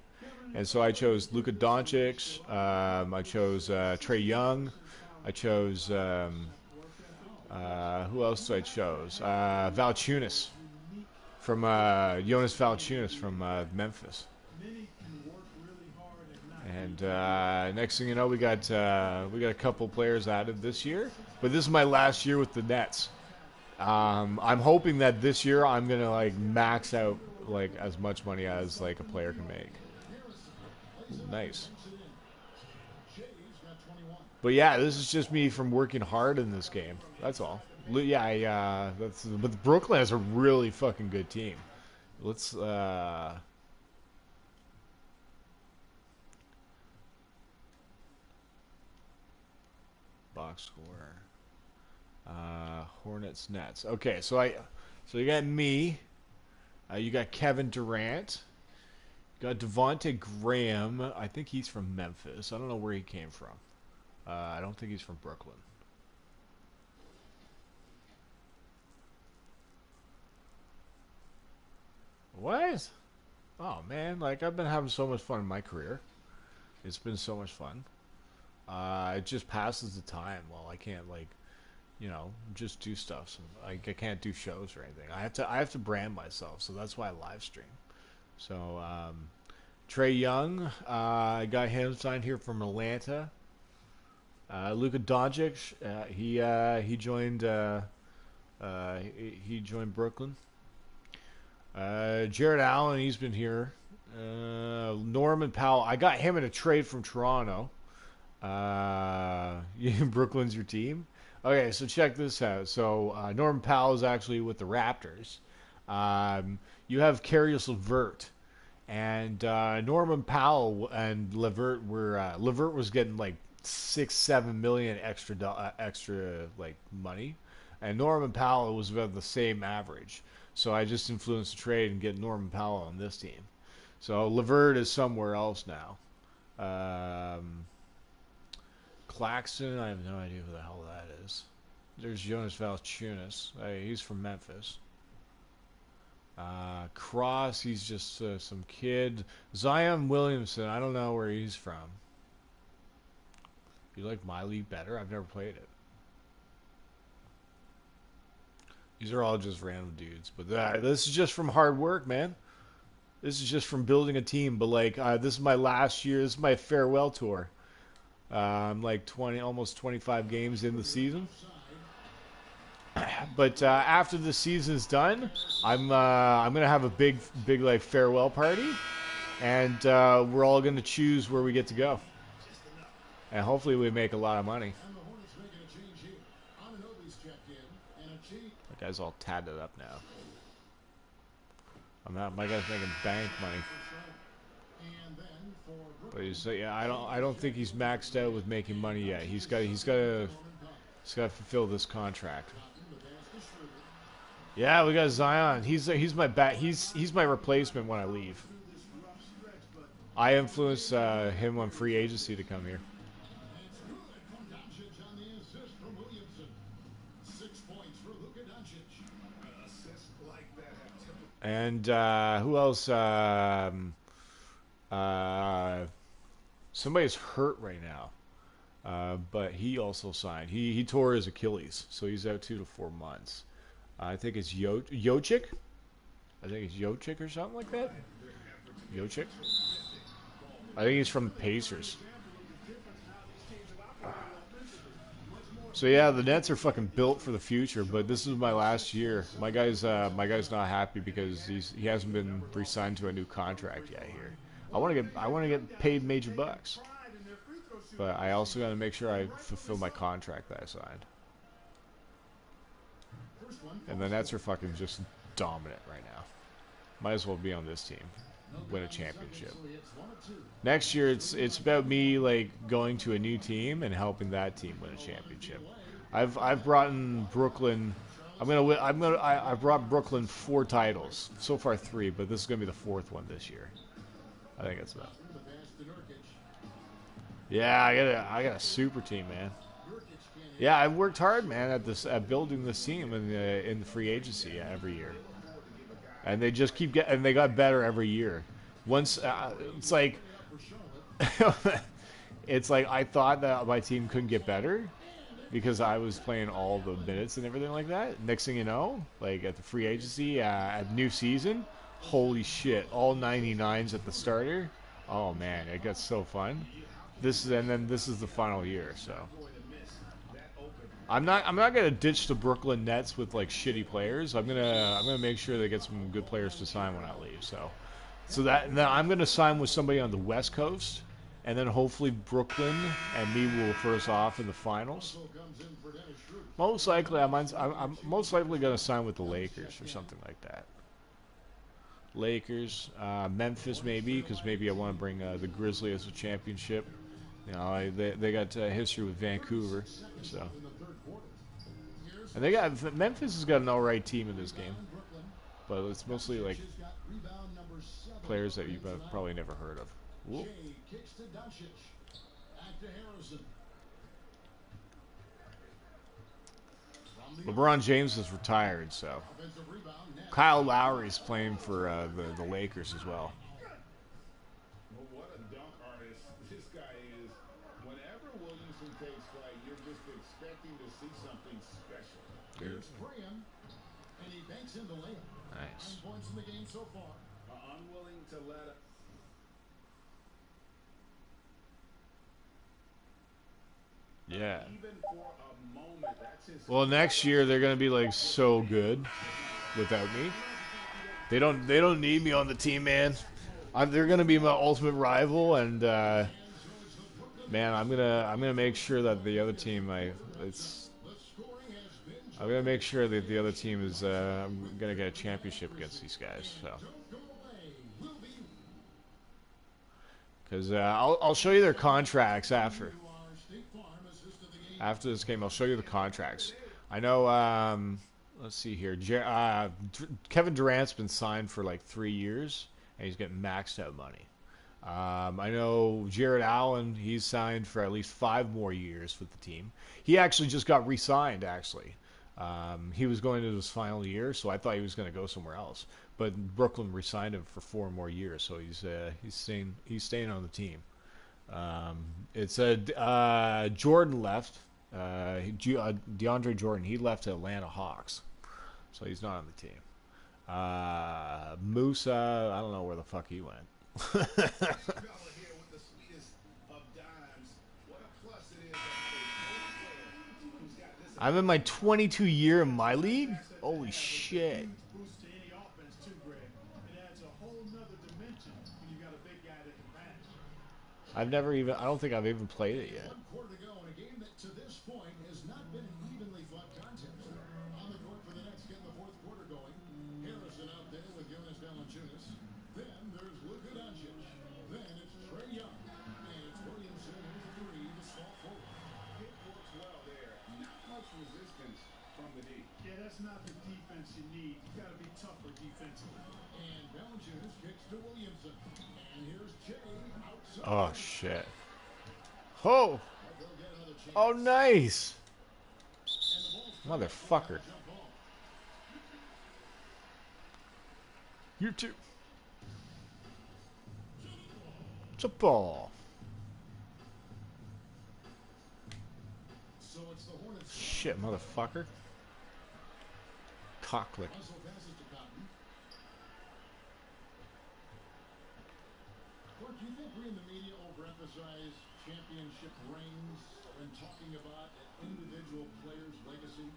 And so I chose Luka Doncic. I chose Trae Young. I chose who else did I chose? Valanciunas from Jonas Valanciunas from Memphis. And next thing you know, we got a couple players added this year. But this is my last year with the Nets. I'm hoping that this year I'm gonna like max out like as much money as like a player can make. Nice. But yeah, this is just me from working hard in this game. That's all. Yeah, but Brooklyn has a really fucking good team. Let's box score. Hornets Nets. Okay, so you got me. You got Kevin Durant. Got Devonte Graham. I think he's from Memphis. I don't know where he came from. I don't think he's from Brooklyn. What? Oh, man. Like, I've been having so much fun in my career. It's been so much fun. It just passes the time. Well, I can't, like, just do stuff. So, like, I can't do shows or anything. I have to brand myself, so that's why I live stream. So, Trae Young, I got him signed here from Atlanta. Luka Doncic, he joined Brooklyn. Jared Allen, he's been here Norman Powell. I got him in a trade from Toronto. Brooklyn's your team? Okay, so check this out. So Norman Powell is actually with the Raptors. You have Caris LeVert. And Norman Powell and LeVert were LeVert was getting like 6-7 million extra like money, and Norman Powell was about the same average. So I just influenced the trade and get Norman Powell on this team. So LeVert is somewhere else now. Claxton, I have no idea who the hell that is. There's Jonas Valanciunas. Hey, he's from Memphis. Cross, he's just some kid. Zion Williamson, I don't know where he's from. You like my league better? I've never played it. These are all just random dudes, but this is just from hard work, man. This is just from building a team. But like, this is my last year. This is my farewell tour. I'm like almost 25 games in the season. But after the season's done, I'm gonna have a big like farewell party, and we're all gonna choose where we get to go, and hopefully we make a lot of money. That guy's all tatted up now. My guy's making bank money, but I don't think he's maxed out with making money yet. He's got to fulfill this contract. Yeah, we got Zion. He's my he's my replacement when I leave. I influenced him on free agency to come here. And who else? Somebody's hurt right now, but he also signed. He tore his Achilles, so he's out 2 to 4 months. I think it's Jokic. I think it's Jokic or something like that. Jokic. I think he's from the Pacers. So yeah, the Nets are fucking built for the future, but this is my last year. My guy's not happy because he hasn't been re-signed to a new contract yet here. I want to get paid major bucks, but I also got to make sure I fulfill my contract that I signed. And the Nets are fucking just dominant right now. Might as well be on this team, win a championship. Next year, it's about me like going to a new team and helping that team win a championship. I've brought in Brooklyn. I brought Brooklyn 4 titles so far, 3, but this is gonna be the 4th one this year. I think that's about. Yeah, I got a super team, man. Yeah, I've worked hard, man, at building this team in the free agency every year, and they just keep and they got better every year. Once it's like, it's like I thought that my team couldn't get better because I was playing all the minutes and everything like that. Next thing you know, like at the free agency at new season, holy shit, all 99s at the starter. Oh man, it got so fun. This is the final year, so. I'm not gonna ditch the Brooklyn Nets with like shitty players. I'm gonna make sure they get some good players to sign when I leave. So that now I'm gonna sign with somebody on the West Coast, and then hopefully Brooklyn and me will first off in the finals. Most likely I'm most likely gonna sign with the Lakers or something like that. Lakers, Memphis maybe, because maybe I want to bring the Grizzlies a championship. You know, they got history with Vancouver, so. And Memphis has got an alright team in this game, but it's mostly like players that you've probably never heard of. Whoa. LeBron James is retired, so Kyle Lowry's playing for the Lakers as well. What a dunk artist this guy is. Whenever Williamson takes flight, you're just expecting to see something special. Here's Graham, and he banks in the layup. Nice. 9 points in the game so far. Unwilling to let Yeah. even for a moment. That's his. Well, next year they're gonna be like so good without me. They don't need me on the team, man. They're gonna be my ultimate rival, and man, I'm gonna make sure that the other team, I'm gonna make sure that the other team is I'm gonna get a championship against these guys. So, because I'll show you their contracts after this game. I'll show you the contracts. I know. Let's see here. Kevin Durant's been signed for like 3 years, and he's getting maxed out money. I know Jared Allen, he's signed for at least 5 more years with the team. He actually just got re-signed, actually. He was going to his final year, so I thought he was going to go somewhere else. But Brooklyn re-signed him for 4 more years, so he's staying on the team. It said Jordan left. DeAndre Jordan, he left to Atlanta Hawks, so he's not on the team. Musa, I don't know where the fuck he went. I'm in my 22 year in my league? Holy shit. Boost to any offense too, Greg. It adds a whole nother dimension when you got a big guy that can pass. I don't think I've even played it yet. 1 quarter to go in a game that to this point has not been an evenly fought contest. On the court for the Nets, getting the 4th quarter going. Harrison out there with Jonas Valanciunas. Then there's Luka Doncic. Then it's Trae Young. And it's Williamson with the 3 to stall forward. It works well there. Not much resistance from the D. Yeah, that's not the defense you need. You got to be tougher defensively. And Valanciunas kicks to Williamson. And here's Jay outside. Oh shit. Oh. They'll get another chance. Oh nice. And the ball's Motherfucker. jump ball. You too. It's a ball. So it's the Hornets. Shit, motherfucker. Cocklick. Russell passes to Cotton. Clark, do you think we in the media overemphasize championship rings when talking about an individual player's legacy?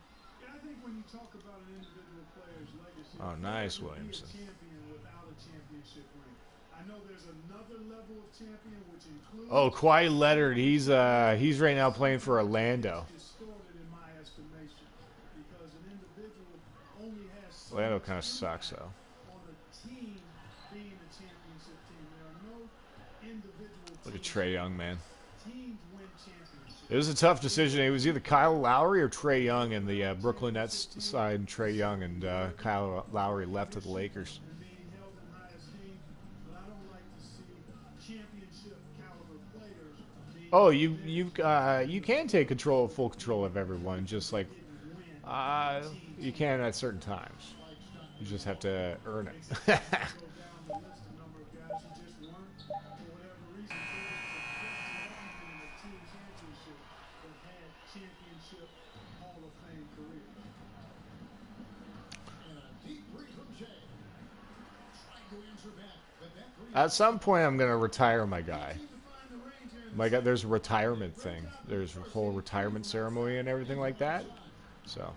Yeah, I think when you talk about an individual player's legacy, Oh, nice, you can't Williamson. be a champion without a championship ring. I know there's another level of champion which includes Oh, Kawhi Leonard, he's right now playing for Orlando. distorted in my estimation because an individual only has so Orlando much kind of sucks impact though. on a team being a championship team. There are no individual Look at teams. Trae Young, man. Teams win championships. It was a tough decision. It was either Kyle Lowry or Trae Young, and the Brooklyn Nets signed Trae Young, and Kyle Lowry left to the Lakers. And being held in high esteem, but I don't like to see championship caliber players being Oh, you can take full control of everyone, just like you can at certain times. You just have to earn it. go down the list a number of guys who just weren't, for whatever reason, able to get to in a team championship that had championship Hall of Fame careers. And a deep three from Jay. Trying to answer back, but that three At some point, I'm gonna retire my guy. To find the range here in My God, there's a retirement thing. There's a whole retirement ceremony and everything like that. So.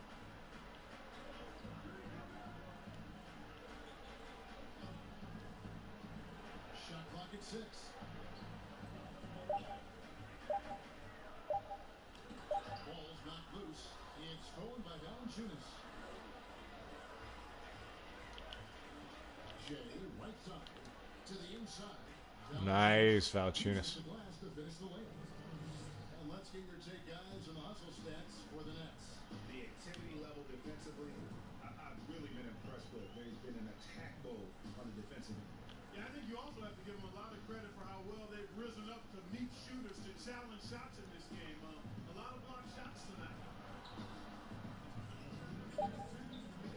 shot clock at 6. Ball's not loose. It's stolen by Valanciunas. Jay right side to the inside. Nice, Valanciunas. The glass to finish the layup. And let's get your take, guys, on the hustle stats for the Nets. The activity level defensively, I've really been impressed with. There's been an attack mode on the defensive end. Yeah, I think you also have to give them a lot of credit for how well they've risen up to meet shooters to challenge shots in this game. A lot of blocked shots tonight.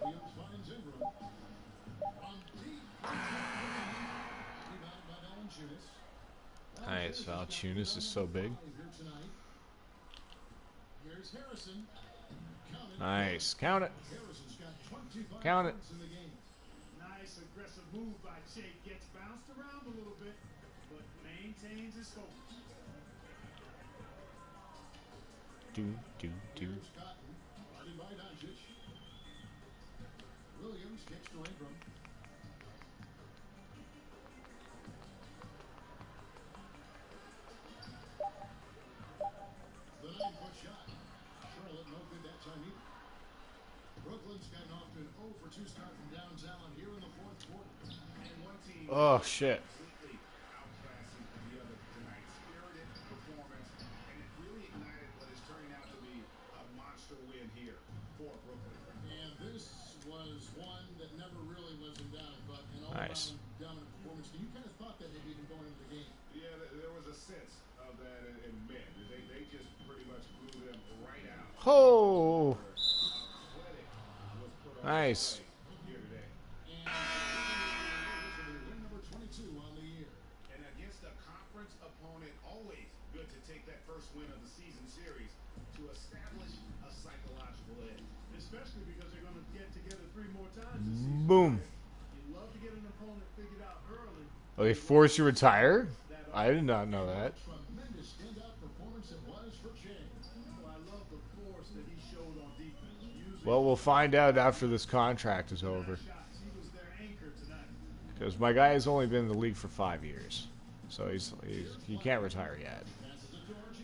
Williams finds Ingram. From deep. Rebound by Valanciunas. Nice, Valanciunas is so big. Here tonight. Here's Harrison. Count it. Nice, count it. Harrison's got 25 Count it. points in the game. Nice aggressive move by Shea. Gets bounced around a little bit, but maintains his focus. Do. Here's Cotton. Guarded by Doncic. Williams kicks to Ingram. number 2 start from downtown here in the fourth quarter. And one team Oh, shit. completely outclassing the other tonight. Spirited performance, and it really ignited what is turning out to be a monster win here for Brooklyn. And this was one that never really was in doubt, but an Nice. all-around dominant performance. You kind of thought that maybe even going into the game. Yeah, there was a sense of that in men. They just pretty much blew them right out. Oh, A clinic was put on nice. display here today. And win number 22 on the year. And against a conference opponent, always good to take that first win of the season series to establish a psychological edge. Especially because they're going to get together 3 more times this season. Boom. You love to get an opponent figured out early. Oh, they forced you to retire? I did not know that. Tremendous standout performance it was for Shea. Well, I love the force that he showed on defense. Using Well, we'll find out after this contract is over. shots. He was their anchor tonight. Because my guy has only been in the league for 5 years. So he can't retire yet.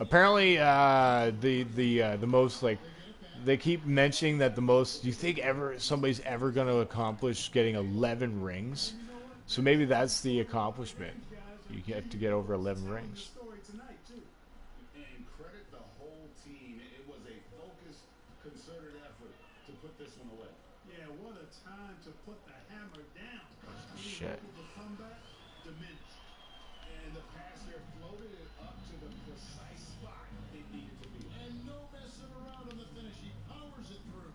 Apparently, the most, like, they keep mentioning that the most, do you think somebody's ever going to accomplish getting 11 rings? So maybe that's the accomplishment. You have to get over 11 rings. Story tonight, too. And credit the whole team. It was a focused, concerted effort to put this one away. Yeah, what a time to put the hammer down. Shit. The comeback diminished. And the pass there floated it up to the precise spot it needed to be. And no messing around on the finish. He powers it through.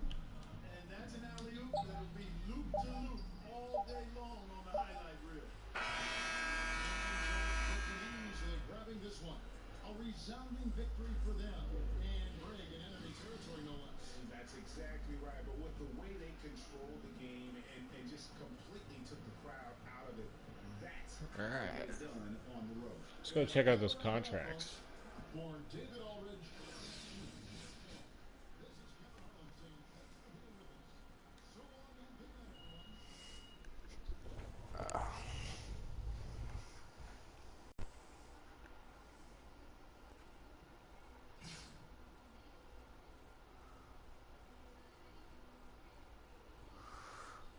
And that's an alley-oop that'll be loop to loop all day long on the highlight reel. Easily grabbing this one. A resounding victory for them. And Greg in enemy territory, no less. And that's exactly right. But with the way they controlled the game and just completely took the crowd out of it, that's All right. what they've done on the road. Let's go check out those contracts. For David Aldridge. This is Kevin Harlan saying thanks for being with us. So long and good night, everyone.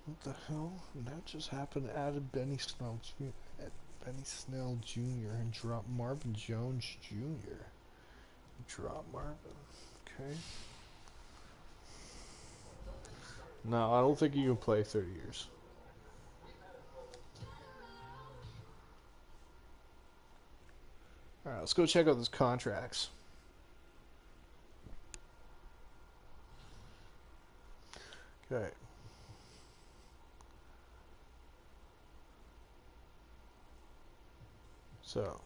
What the hell? That just happened. Added Benny Snell Jr. and dropped Marvin Jones Jr. Drop Marvin. Okay. No, I don't think you can play 30 years. Alright, let's go check out those contracts. Okay. So,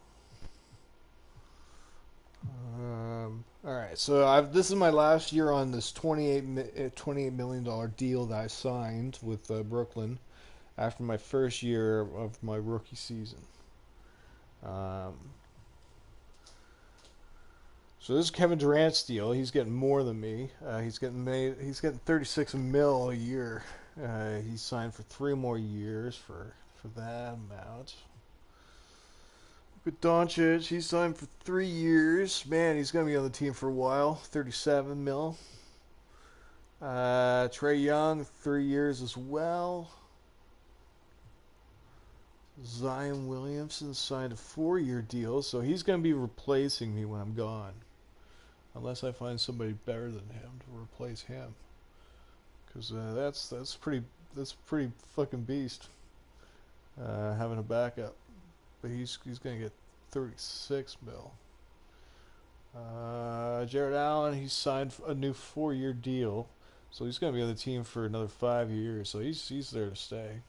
all right. So this is my last year on this $28 million deal that I signed with Brooklyn after my first year of my rookie season. So this is Kevin Durant's deal. He's getting more than me. He's getting 36 mil a year. He signed for 3 more years for that amount. With Doncic, he signed for 3 years. Man, he's going to be on the team for a while. 37 mil. Trae Young, 3 years as well. Zion Williamson signed a 4-year deal, so he's going to be replacing me when I'm gone. Unless I find somebody better than him to replace him. Because that's pretty fucking beast. Having a backup. But he's going to get 36 mil. Jared Allen, he signed a new 4-year deal, so he's going to be on the team for another 5 years. So he's there to stay.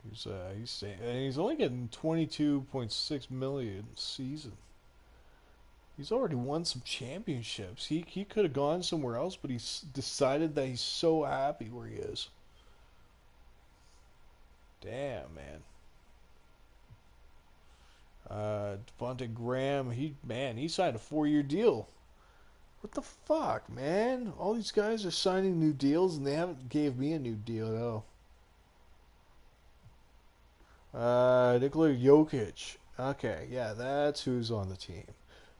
He's staying, and he's only getting 22.6 million a season. He's already won some championships. He could have gone somewhere else, but he's decided that he's so happy where he is. Damn, man. Devontae Graham, he signed a 4-year deal. What the fuck, man? All these guys are signing new deals, and they haven't gave me a new deal, though. Nikola Jokic. Okay, yeah, that's who's on the team.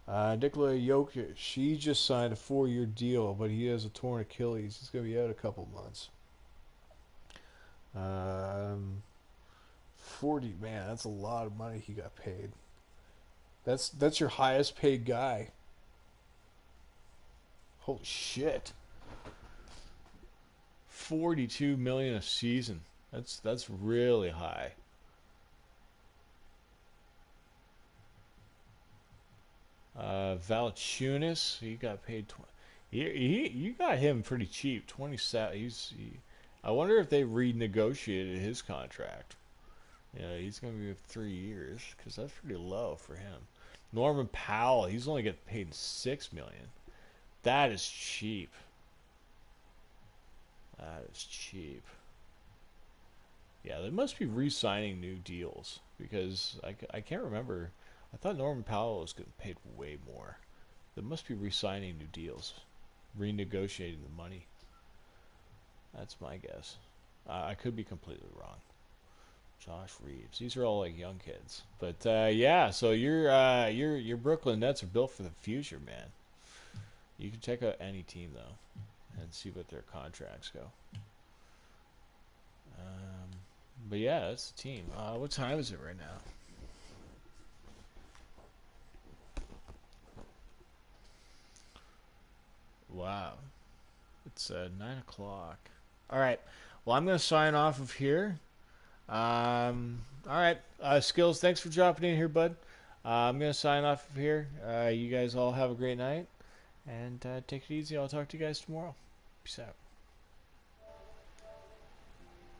Nikola Jokic, he just signed a 4-year deal, but he has a torn Achilles. He's going to be out a couple months. Um, 40, man, that's a lot of money he got paid. That's your highest paid guy. Holy shit. 42 million a season. That's really high. Valanciunas, he got paid 20. You got him pretty cheap. 27. I wonder if they renegotiated his contract. Yeah, he's going to be 3 years because that's pretty low for him. Norman Powell, he's only getting paid 6 million. That is cheap. That is cheap. Yeah, they must be re-signing new deals because I can't remember. I thought Norman Powell was getting paid way more. They must be re-signing new deals, renegotiating the money. That's my guess. I could be completely wrong. Josh Reeves. These are all like young kids. But yeah, so your Brooklyn Nets are built for the future, man. You can check out any team though and see what their contracts go. But yeah, that's the team. What time is it right now? Wow. It's 9 o'clock. All right. Well, I'm going to sign off of here. All right. Skills, thanks for dropping in here, bud. I'm going to sign off of here. You guys all have a great night. And take it easy. I'll talk to you guys tomorrow. Peace out.